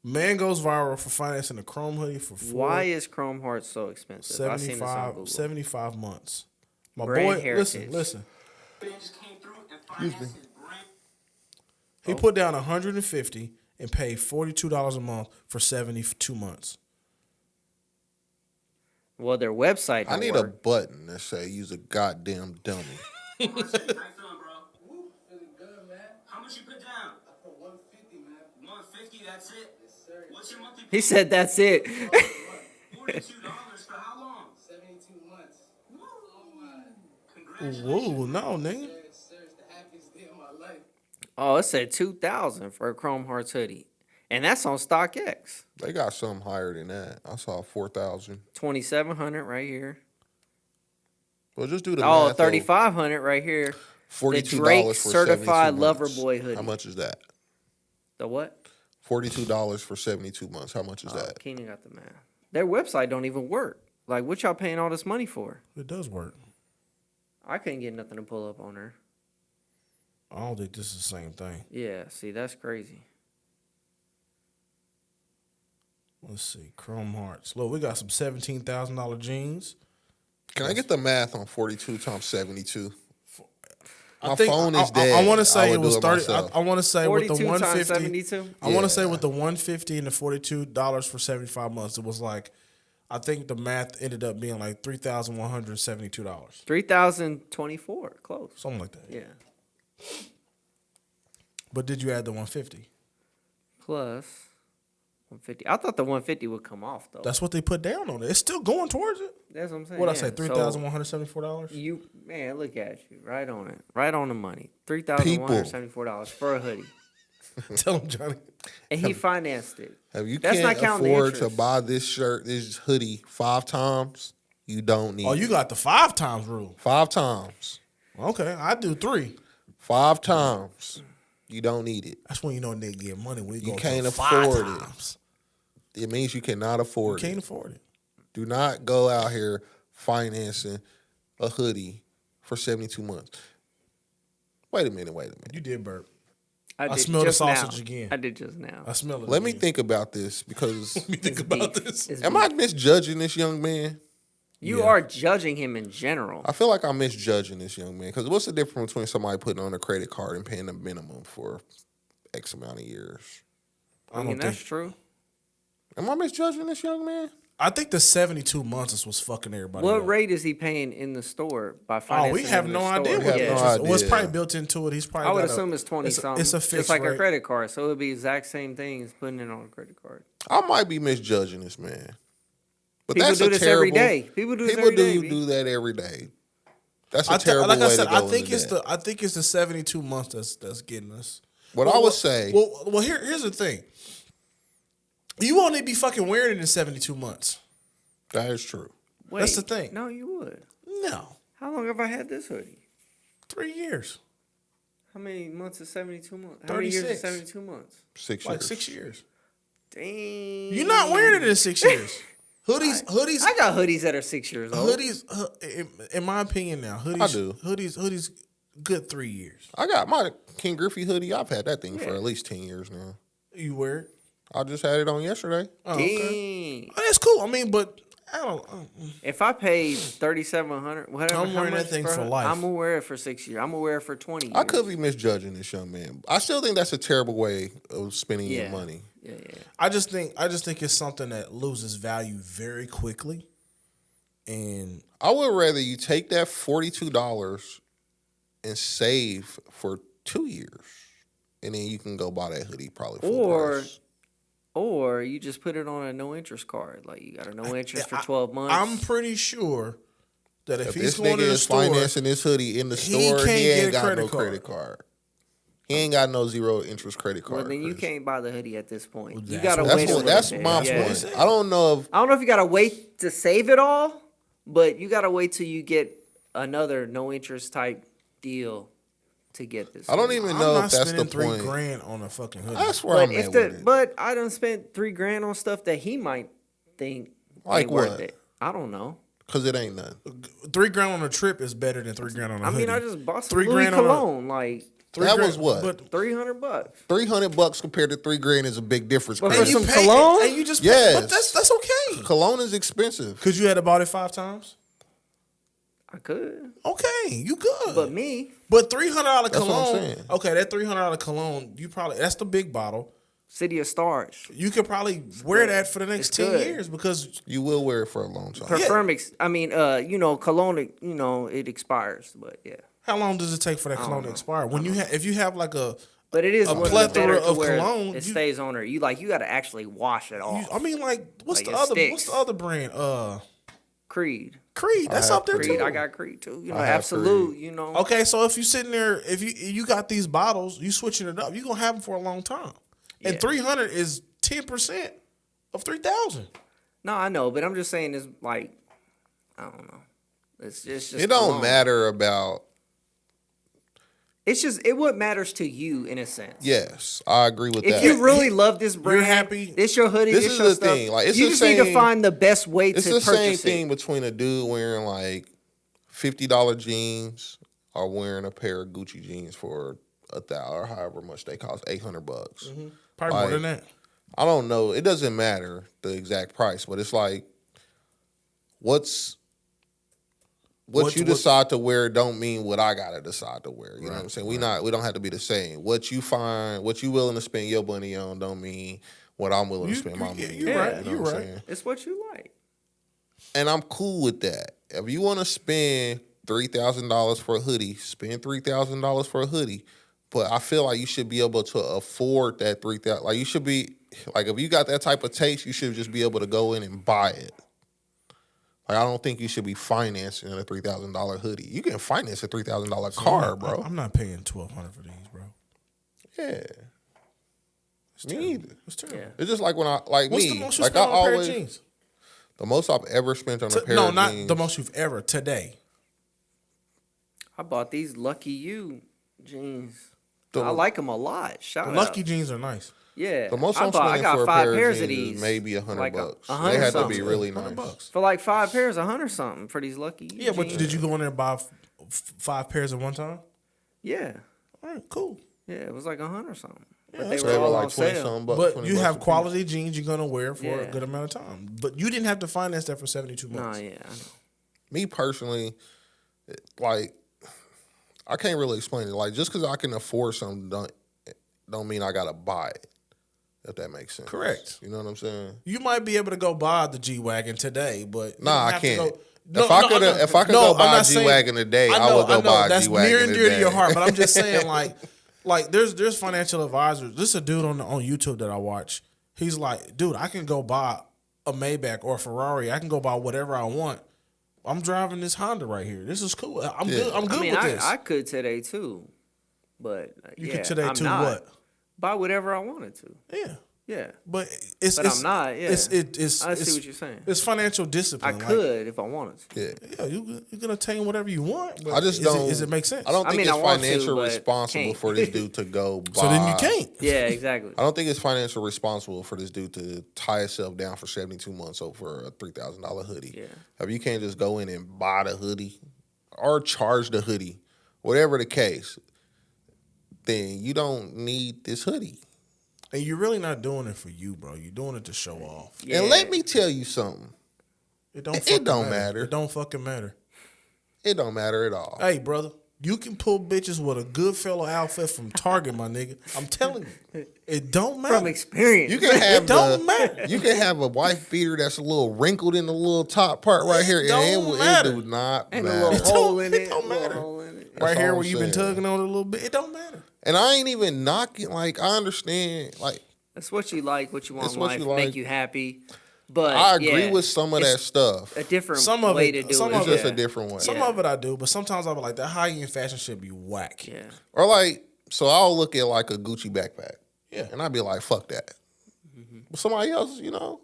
Man goes viral for financing a Chrome hoodie for Why is Chrome Hearts so expensive? I seen this on Google. 75 months. My Brand boy, heritage. listen. just came through and financed his brand. He put down 150 and paid $42 a month for 72 months. Well, their website I don't need a work. button that say "use a goddamn dummy." How you feeling, bro? Feeling good, man. How much you put down? I put 150, man. 150, that's it? Yes, sir. What's your monthly He said that's it. $42 for how long? 72 months. Woo. Oh, my. Congratulations. Whoa, no, nigga. Yes, sir. It's the happiest day of my life. Oh, it said 2,000 for a Chrome Hearts hoodie. And that's on StockX. They got something higher than that. I saw 4,000. 2,700 right here. Well, just do the Oh, math. 3,500 right here. $42 Drake for certified 72 lover months. boy hoodie. How much is that? The what? $42 for 72 months. How much is Oh, that? Keenan got the math. Their website don't even work. Like, what y'all paying all this money for? It does work. I couldn't get nothing to pull up on her. I don't think this is the same thing. Yeah, see, that's crazy. Let's see. Chrome Hearts. Look, we got some $17,000 jeans. Can I get the math on 42 times 72? I My think phone is I dead. want to say I it would was do it 30. myself. I want to say with the 42 times 150. 72? I want to say Yeah. with the 150 and the $42 for 75 months, it was like, I think the math ended up being like $3,172, 3,024. Close. something like that. Yeah. But did you add the 150? Plus 150. I thought the 150 would come off, though. That's what they put down on it. It's still going towards it. That's what I'm saying. What I yeah. say, So $3,174. man, look at you. Right on it. Right on the money. $3,174 for a hoodie. Tell them, Johnny. And he financed it. If you That's not can't counting the afford to interest. buy this shirt, this hoodie 5 times, you don't need Oh, it. you got the 5 times rule. 5 times. Okay, I do 3. 5 times. You don't need it. That's when you know they get money. When you You go can't to 5 afford it. times. It means you cannot You afford can't it. afford it. Do not go out here financing a hoodie for 72 months. Wait a minute. You did burp. I did smell the just sausage now. again. I did just now. I smell it. Let me again. think about this because Let me think It's about beef. this. It's am beef. I misjudging this young man? You Yeah. are judging him in general. I feel like I'm misjudging this young man because what's the difference between somebody putting on a credit card and paying the minimum for X amount of years? I mean, that's true. Am I misjudging this young man? I think the 72 months is what's fucking everybody What up. rate is he paying in the store by Oh, financing? we have in no the idea store? what We the have interest no is. Well, it's idea. probably built into it. He's probably I would got assume it's 20 something. It's a fixed just like rate. a credit card, so it would be the exact same thing as putting it on a credit card. I might be misjudging this man. But People that's do a this terrible, every day. People do this every day, B. do that every day. That's a I terrible like I way said, to go I think into it's that. I think it's the 72 months that's getting us. What I would say, Well, here's the thing. You won't even be fucking wearing it in 72 months. that is true. Wait, That's the thing. No, you would. No, How long have I had this hoodie? 3 years, How many months is 72 months? How many years 36. is 72 months? 6 like years. 6 years. Dang. You're not wearing it in 6 years. Hoodies. I got hoodies that are 6 years old. Hoodies. In my opinion, now hoodies. I do. Hoodies. Good 3 years. I got my King Griffey hoodie. I've had that thing for Yeah. at least 10 years now. You wear it. I just had it on yesterday. Oh, okay. Dang. Oh, that's cool. I mean, but I don't. If I paid $3,700, whatever, I'm wearing how that much thing for her, life. I'm gonna wear it for 6 years. I'm gonna wear it for 20 years. I could be misjudging this young man. I still think that's a terrible way of spending your money. Yeah. I just think it's something that loses value very quickly, and I would rather you take that $42 and save for 2 years, and then you can go buy that hoodie probably full price. Or you just put it on a no interest card. Like you got a no interest for 12 months. I'm pretty sure that if he's This going nigga to the is store, financing this hoodie in the he store, can't he get ain't a got credit no card. credit card. He ain't got no zero interest credit card. well, then you Chris. can't buy the hoodie at this point. You that's gotta what- wait. That's a my little bit. point. Yeah. I don't know if I don't know if you gotta wait to save it all, but you gotta wait till you get another no interest type deal to get this. I don't hoodie. even I'm know not if that's the spending point. $3,000 on a fucking hoodie. That's where But I'm if at the with it. but I done spent $3,000 on stuff that he might think Like ain't worth what? it. I don't know. Because it ain't nothing. $3,000 on a trip is better than $3,000 on a I hoodie. mean, I just bought some $3,000 Louis on a- cologne, like That was what? But $300. $300 compared to $3,000 is a big difference. But Chris. for some you pay, cologne? and you just Yes. but that's okay. Cologne is expensive. Cause you had to bought it 5 times. I could, Okay, you good. but me, But $300 That's what I'm cologne. saying. Okay, that $300 cologne. You probably that's the big bottle. City of Stars. You could probably wear that for the next It's 10 good. years because You will wear it for a long time. Cologne, it expires, but yeah. how long does it take for that cologne to expire? When if you have like a But it is A one of the plethora better to of where cologne, it you- stays on her. You got to actually wash it off. I mean, like what's Like, the it other sticks. what's the other brand? Creed. Creed. That's have up there Creed, too. I got Creed too. You know, I have Absolute, Creed. you know. Okay, so if you sitting there, if you got these bottles, you switching it up, you gonna have them for a long time. And Yeah. 300 is 10% of 3,000. No, I know, but I'm just saying it's like, I don't know. It's just It don't cologne. matter about. It's just what matters to you in a sense. Yes, I agree with If that. you really love this brand, happy. this your hoodie, This this is your the stuff. thing, like, it's you the just need to same- find the best way It's to the same purchase thing it. between a dude wearing like $50 jeans or wearing a pair of Gucci jeans for $1,000 or however much they cost, $800. Probably more than that. I don't know. It doesn't matter the exact price, but it's like what you decide to wear don't mean what I gotta decide to wear. You know what I'm saying? We don't have to be the same. What you willing to spend your money on don't mean what I'm willing to spend my money on. you're right. You know You're what I'm right. saying? It's what you like. And I'm cool with that. If you want to spend $3,000 for a hoodie, spend $3,000 for a hoodie. But I feel like you should be able to afford that $3,000. Like you should be like if you got that type of taste, you should just be able to go in and buy it. Like I don't think you should be financing a $3,000 hoodie. You can finance a $3,000 car, bro. I'm not paying $1,200 for these, bro. Yeah. Me either. It's terrible. Yeah. It's just like when I like What's me. the most you Like spent I on a pair of always jeans? the most I've ever spent on a pair No, of not jeans. the most you've ever today. I bought these Lucky You jeans. The- I like them a lot. Shout The out. Lucky jeans are nice. Yeah. The most I I'm bought- spending I got for a 5 pair pairs of of jeans these. is maybe $100. Like They $100 had to something. be really $100 nice. bucks. For like 5 pairs, $100 something for these Lucky You Yeah, but jeans. did you go in there and buy 5 pairs at one time? Yeah. All right, cool. Yeah, it was like $100 something. But that's they They were were all like on 20 sale. something bucks. But 20 you bucks have a piece. quality jeans you're gonna wear for a Yeah. good amount of time. But you didn't have to finance that for 72 Nah, months. yeah, I know. Me personally, like, I can't really explain it. Like, just because I can afford something don't mean I gotta buy it. If that makes sense. Correct. You know what I'm saying? You might be able to go buy the G-Wagon today, but Nah, I can't. No, if I could go buy a G-Wagon today, I would go buy a that's G-Wagon near and dear to today. your heart. But I'm just saying, like there's financial advisors. This is a dude on YouTube that I watch. He's like, dude, I can go buy a Maybach or a Ferrari. I can go buy whatever I want. I'm driving this Honda right here. This is cool. I'm good. I'm good with this. I could today too, but You could today too. What? Buy whatever I wanted to. Yeah. Yeah. But I'm not. Yeah. It's I see what you're saying. It's financial discipline. I could if I wanted to. Yeah. You're gonna attain whatever you want. But I just don't. Does it make sense? I don't think I it's want to, financial but responsible can't. for this dude to go buy. So then you can't. Yeah, exactly. I don't think it's financial responsible for this dude to tie himself down for 72 months over a $3,000 hoodie. Yeah. If you can't just go in and buy the hoodie or charge the hoodie, whatever the case, then you don't need this hoodie. And you're really not doing it for you, bro. You're doing it to show off. Yeah. And let me tell you something. It don't. It don't matter. It don't fucking matter. It don't matter at all. Hey, brother, you can pull bitches with a Goodfellow outfit from Target, my nigga. I'm telling you, it don't matter. From experience. You can have It don't matter. You can have a wife beater that's a little wrinkled in the little top part right here, and don't it matter. do not and a matter. little hole in It it. don't a little matter. hole in it. Right That's here all where I'm you've been saying. tugging on it a little bit, it don't matter. And I ain't even knocking. Like, I understand. Like, That's what you like, what you want It's in what life, you like. make you happy. But I agree yeah, with some of that it's stuff. a different Some of way it- to do some it. of It's just yeah. a different way. Some Yeah. of it I do, but sometimes I'll be like, that high-end fashion should be whack. Yeah. Or like, so I'll look at like a Gucci backpack. Yeah. And I'd be like, fuck that. But somebody else,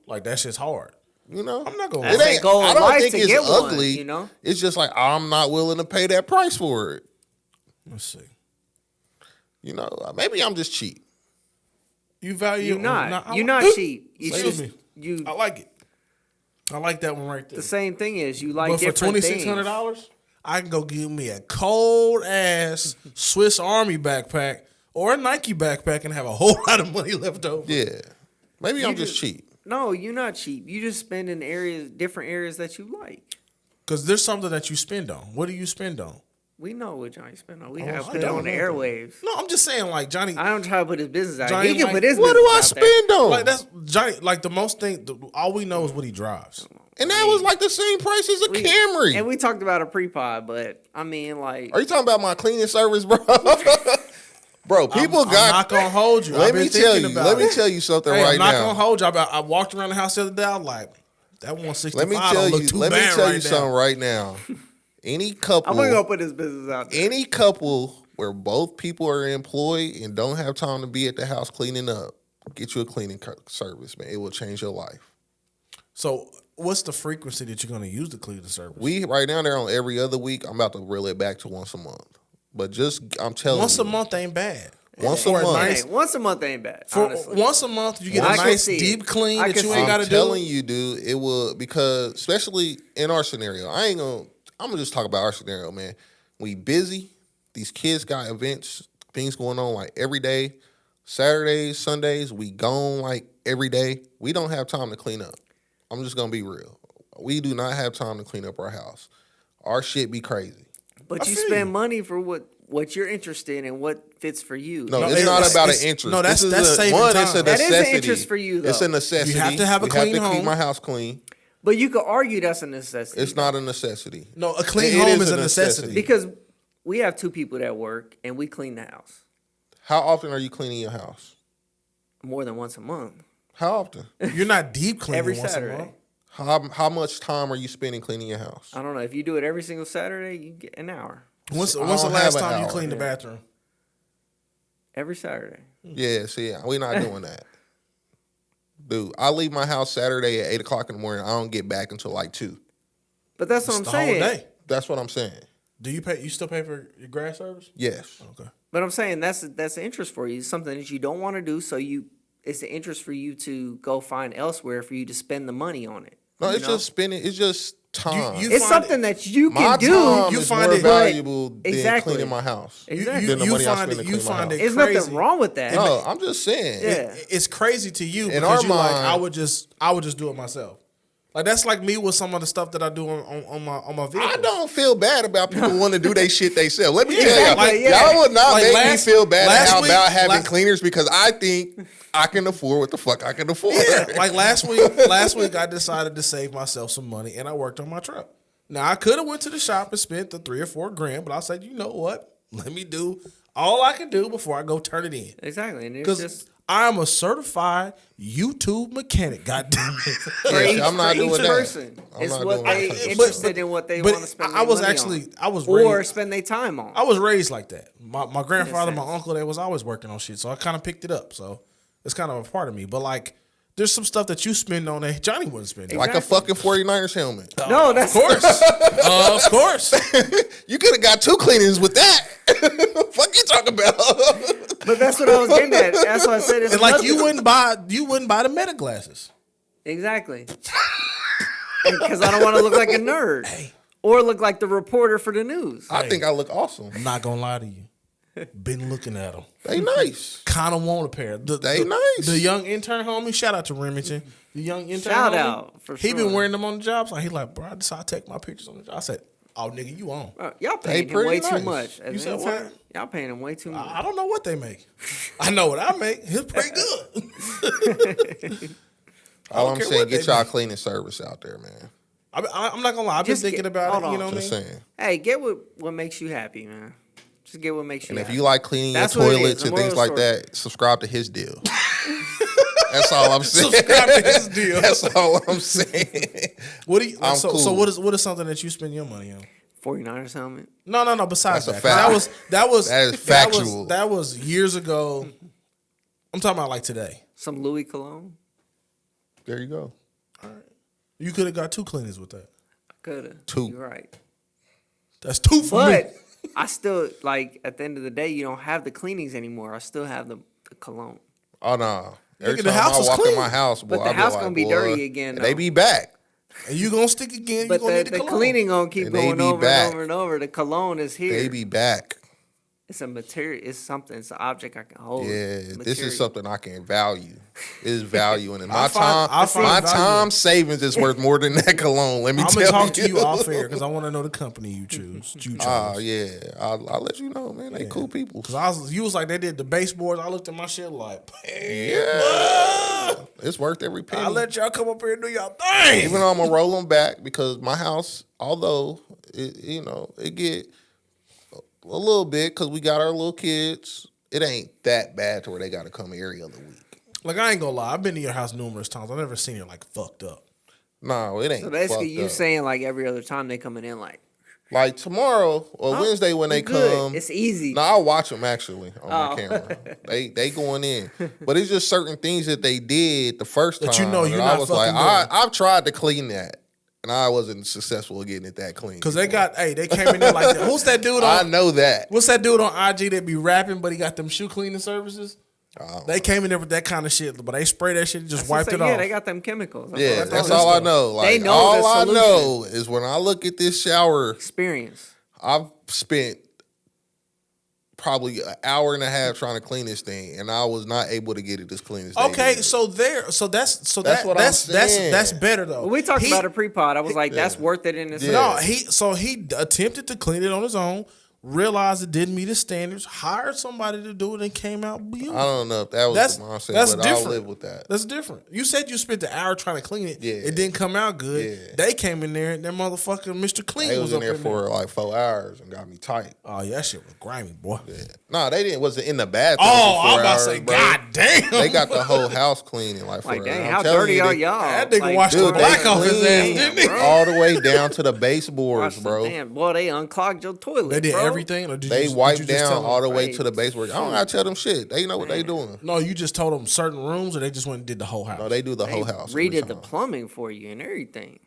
Like, that shit's hard. I'm not gonna That's lie. that goal I of don't life think to it's get one, ugly. you know? It's just like, I'm not willing to pay that price for it. Let's see. Maybe I'm just cheap. You value You're not. Nah, You're not cheap. You Excuse just me. you. I like it. I like that one right there. The same thing is you like But for different $2,600, I can go give me a cold ass Swiss Army backpack or a Nike backpack and have a whole lot of money left over. Yeah. Maybe I'm just cheap. No, you're not cheap. You just spend in different areas that you like. Because there's something that you spend on. What do you spend on? We know what Johnny spent on. We Oh, have I put it don't on the know. airwaves. No, I'm just saying, like, Johnny. I don't try to put his business out. Johnny, He can like, put his What do I business out there. spend on? Like, that's Johnny. Like, the most thing, all we know is what he drives. And that was like the same price as a Camry. And we talked about a pre-pod, but I mean, like, Are you talking about my cleaning service, bro? Bro, people I'm not gonna hold you. Let I've me been tell thinking you. about Let me it. tell you something Hey, right I'm not now. gonna hold you. I walked around the house the other day. I'm like, that 165 Let me tell don't look you. too Let me bad tell right you now. something right now. Any couple, I'm gonna go put his business out there. any couple where both people are employed and don't have time to be at the house cleaning up, get you a cleaning service, man. It will change your life. So, what's the frequency that you're gonna use to clean the service? We right now they're on every other week. I'm about to reel it back to once a month. But just I'm telling Once you, a month ain't bad. Once a For month. nice- Hey, once a month ain't bad. For honestly. once a month, you get I a can nice see it. deep clean I that can you see ain't it. got to I'm do. telling you, dude, it will because especially in our scenario. I'm gonna just talk about our scenario, man. We busy. These kids got events, things going on like every day. Saturdays, Sundays, we gone like every day. We don't have time to clean up. I'm just gonna be real. We do not have time to clean up our house. Our shit be crazy. But I you feel spend you. money for what you're interested in and what fits for you. No, No, it's not about an it's- interest. no, that's- This is that's saving It's a time. That is an necessity. interest for you, It's though. a necessity. You have to have a we clean have to keep home. my house clean. But you could argue that's a necessity. It's not a necessity. No, a clean It home is is a a necessity. because we have two people that work and we clean the house How often are you cleaning your house? more than once a month. How often? You're not deep cleaning Every once Saturday. a month. How much time are you spending cleaning your house? I don't know. If you do it every single Saturday, you get an hour. When's the I last don't have an time you hour. cleaned the bathroom? Every Saturday. Yeah, see, we're not doing that. Dude, I leave my house Saturday at 8 o'clock in the morning. I don't get back until like 2. But that's what I'm It's the whole saying. day. That's what I'm saying. Do you pay? You still pay for your grass service? Yes. Okay. But I'm saying that's an interest for you. It's something that you don't want to do, so it's an interest for you to go find elsewhere for you to spend the money on it. No, you it's know? just spending. It's just time. You It's find something that you my can do. time You is find more it- valuable than Exactly. cleaning my house. Exactly. Than the money I find spend to it. You clean my find house. it It's crazy. nothing wrong with that. No, I'm just saying. Yeah. It's crazy to you In because our you like mind- I would just do it myself. Like that's like me with some of the stuff that I do on my vehicle. I don't feel bad about people wanting to do their shit they sell. Let me tell exactly, y'all, yeah. y'all would not Like make last- me feel bad last week- about having last- cleaners because I think I can afford what the fuck I can afford. Yeah, like last week I decided to save myself some money and I worked on my truck. Now I could have went to the shop and spent the $3 or $4 grand, but I said, you know what? Let me do all I can do before I go turn it in. Exactly, and it's Because just I'm a certified YouTube mechanic. God damn it! for Yeah, each, I'm not for doing each that. person. I'm It's not what doing they that. interested in, what they But want to spend. I was their money actually on. I was or raised, spend their time on. I was raised like that. My grandfather, my sense. uncle, they was always working on shit, so I kind of picked it up. So it's kind of a part of me. But like, there's some stuff that you spend on that Johnny wouldn't spend. Like a fucking 49ers helmet. No, that's Of course, of course. You could have got 2 cleanings with that. Fuck you talking about? But that's what I was getting at. That's why I said it's And like another- you wouldn't buy the meta glasses. Exactly. Because I don't want to look like a nerd or look like the reporter for the news. I think I look awesome. I'm not gonna lie to you. Been looking at them. They nice. Kind of want a pair. They nice. The young intern homie, shout out to Remington. The young intern Shout homie, out, for He sure. been wearing them on the job. So he like, bro, I decided to take my pictures on the job. I said, oh, nigga, you on. Y'all paying him pretty way nice. too much. As You said an what? intern, y'all paying him way too much. I don't know what they make. I know what I make. It's pretty good. All I'm care saying, what get they y'all make. cleaning service out there, man. I'm not gonna lie. I've been Just thinking get- about hold it. You on. know what I Just mean? saying. Hey, get what makes you happy, man. Just get what makes you And if happy. you like cleaning That's your what it is, toilets the and things moral like story. that, subscribe to his deal. That's all I'm saying. Subscribe to his deal. That's all I'm saying. What do you? I'm So cool. what is something that you spend your money on? 49ers helmet. No. Besides That's a that, 'Cause fact. that was That is factual. That was years ago. I'm talking about like today. Some Louis cologne. There you go. You could have got 2 cleaners with that. Coulda. 2. You're right. That's 2 for me. But I still like at the end of the day, you don't have the cleanings anymore. I still have the cologne. Oh no. Every Nigga, the time house I is walk in clean. my house, boy, But the I house like, gonna be boy, dirty again, They though. be back. And you gonna stick again. But you gonna need the cologne. cleaning gonna keep And they going be over back. and over and over. The cologne is here. They be back. It's a material. It's something. It's an object I can hold. Yeah, this Material. is something I can value. It is value, and I find my value. time savings is worth more than that cologne. Let me I'm tell gonna you. talk to you off air because I want to know the company you choose. You chose. Oh yeah, I'll let you know, man. They cool people. Cause you was like they did the baseboards. I looked at my shit like, Yeah, it's worth every penny. I let y'all come up here and do y'all thing. Even though I'm gonna roll them back because my house, although it get a little bit because we got our little kids. It ain't that bad to where they got to come every other week. Like I ain't gonna lie, I've been to your house numerous times. I've never seen it like fucked up. No, it ain't. So basically, fucked you up. saying like every other time they coming in, like Like tomorrow or Wednesday when they you good. come. It's easy. No, I'll watch them actually on Oh. my camera. They going in, but it's just certain things that they did the first time That you know you're I not was like, fucking doing. I've tried to clean that, and I wasn't successful at getting it that clean. Cause they came in there like that. Who's that dude I on? know that. What's that dude on IG that be rapping, but he got them shoe cleaning services? They came in there with that kind of shit, but they spray that shit and just wiped it yeah, off. they got them chemicals. Yeah, that's all all I this know. Like, They know all the I solution. know is when I look at this shower, Experience. I've spent probably an hour and a half trying to clean this thing, and I was not able to get it as clean as they Okay, did. that's what I'm saying. that's better though. Well, we talked He- about a pre-pod. I was like, that's worth it in itself. Yeah. No, he attempted to clean it on his own, realized it didn't meet his standards, hired somebody to do it, and came out beautiful. I don't know if that was That's the mindset, that's but different. I'll live with that. That's different. You said you spent the hour trying to clean it. Yeah. It didn't come out good. Yeah. They came in there and that motherfucker Mr. Clean They was was in up there in for like 4 hours and got me tight. Oh yeah, that shit was grimy, boy. Yeah. No, they didn't. Wasn't in the bathroom. Oh, for I'm 4 about to hours, say, bro. God damn. They got the whole house clean in like 4 Like, hours. dang, I'm how telling dirty you, are they- y'all? That nigga Like, washed the Dude, black they off his ass, clean didn't he? all the way down to the baseboards, watch bro. Damn, boy, they unclogged your toilet. They did bro. everything, or did They you, did wiped you just down tell them? all the way Right. to the baseboard. I don't gotta tell them shit. They know what they doing. No, you just told them certain rooms, or they just went and did the whole house. No, they do the They whole house. every redid the time. plumbing for you and everything.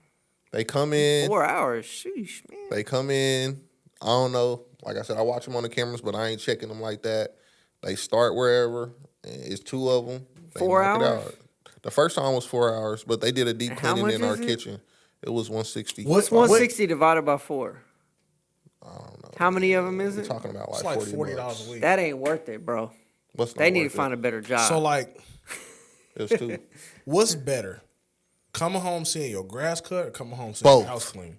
They come in. 4 hours. Sheesh, man. They come in. I don't know. Like I said, I watch them on the cameras, but I ain't checking them like that. They start wherever. And it's 2 of them. They 4 knock it hours? out. The first time was 4 hours, but they did a deep And how cleaning in much our is it? kitchen. It was 160. What's 160 divided by 4? I don't know. How many of them is We're it? talking about It's like like $40 $40 a week. That ain't worth it, bro. What's They need to find a better job. Ah. So like, It's 2. what's better? Coming home seeing your grass cut or coming home seeing Both. your house clean?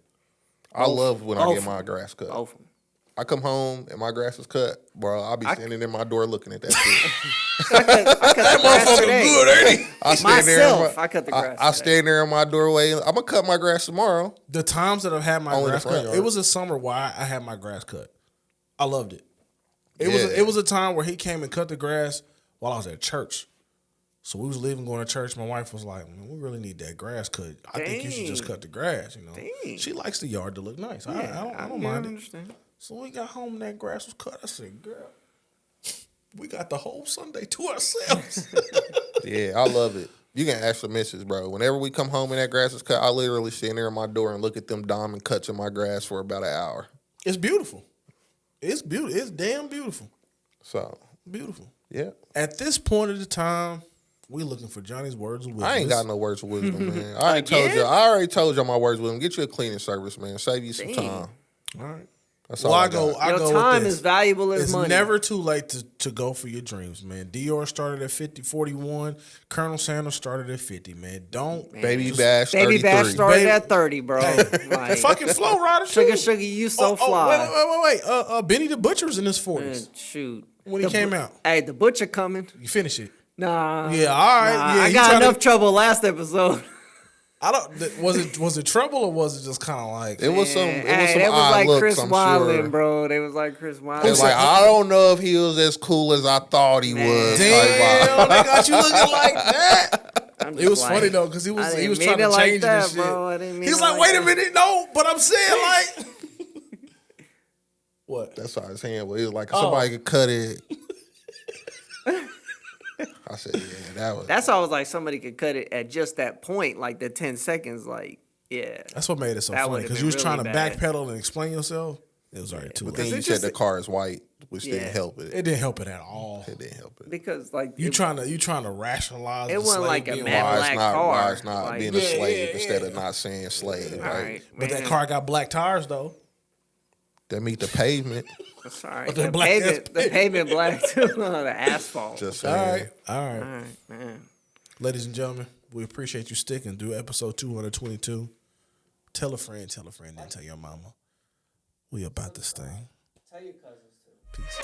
I love when I Both. get my grass cut. Both of them. I come home and my grass is cut, bro. I'll be standing in my door looking at that shit. I cut the grass today. ain't he? I stand there. Myself, I cut the grass I today. stand there in my doorway. I'm gonna cut my grass tomorrow. The times that I've had my Only the grass front cut, yard. it was a summer where I had my grass cut. I loved it. Yeah. It was a time where he came and cut the grass while I was at church. So we was leaving going to church. My wife was like, "Man, we really need that grass cut. I think you should just Dang. cut the grass." You know, Dang. she likes the yard to look nice. Yeah, I don't mind it. understand. So we got home and that grass was cut. I said, "Girl, we got the whole Sunday to ourselves." Yeah, I love it. You can ask the missus, bro. Whenever we come home and that grass is cut, I literally stand there in my door and look at them diamond cuts in my grass for about an hour. It's beautiful. It's beautiful. It's damn beautiful. So, Beautiful. yeah. At this point of the time, we looking for Johnny's words of wisdom. I ain't got no words of wisdom, man. I already told y'all my words of wisdom. Get you a cleaning service, man. Save you some Damn. time. All right. That's Well, all I go Your time with this. is valuable as It's money. never too late to go for your dreams, man. Dior started at 41. Colonel Sanders started at 50, man. Don't Baby Bash 33. Baby Bash started Baby- at 30, bro. Like, fucking Flow Rider. Sugar, too. sugar, you so fly. Wait. Benny the Butcher was in his 40s Shoot. when he came out. Hey, the butcher coming. You finish it. Nah. Yeah, all right. Nah, Yeah, I he got tryna- enough trouble last episode. I don't. Was it trouble or was it just kind of like? It was some It was odd like looks, Chris I'm Wildin', sure. bro. They was like Chris It Wildin'. was like, I don't know if he was as cool as I thought he was. Damn, they got you looking like that. I'm just It was like, funny though because he I was didn't trying mean to it change like it and that, shit. bro. I didn't mean He's it like, like wait a that." minute, no, but I'm saying like, what? That's what I was saying. But it was like Oh. somebody could cut it. I said, yeah, that was. That's why I was like, somebody could cut it at just that point, like the 10 seconds. Like, yeah. That's what made it so That funny would've because been you was really trying to bad. backpedal and explain yourself. It was already too But late. then you It's said just- the car is white, which Yeah. didn't help it. It didn't help it at all. It didn't help it. Because, like, You trying to rationalize? It the wasn't slave like a being matte white. Why black why it's car. not Like- being a Yeah, slave yeah, instead yeah. of not saying slave. all Like, right. But that man. car got black tires though. that meet the pavement. That's all right. But the The black pavement black too. The asphalt. Just All saying. right, all right, man. ladies and gentlemen, we appreciate you sticking through episode 222. Tell a friend, then tell your mama. We about this thing. Tell your cousins too. Peace.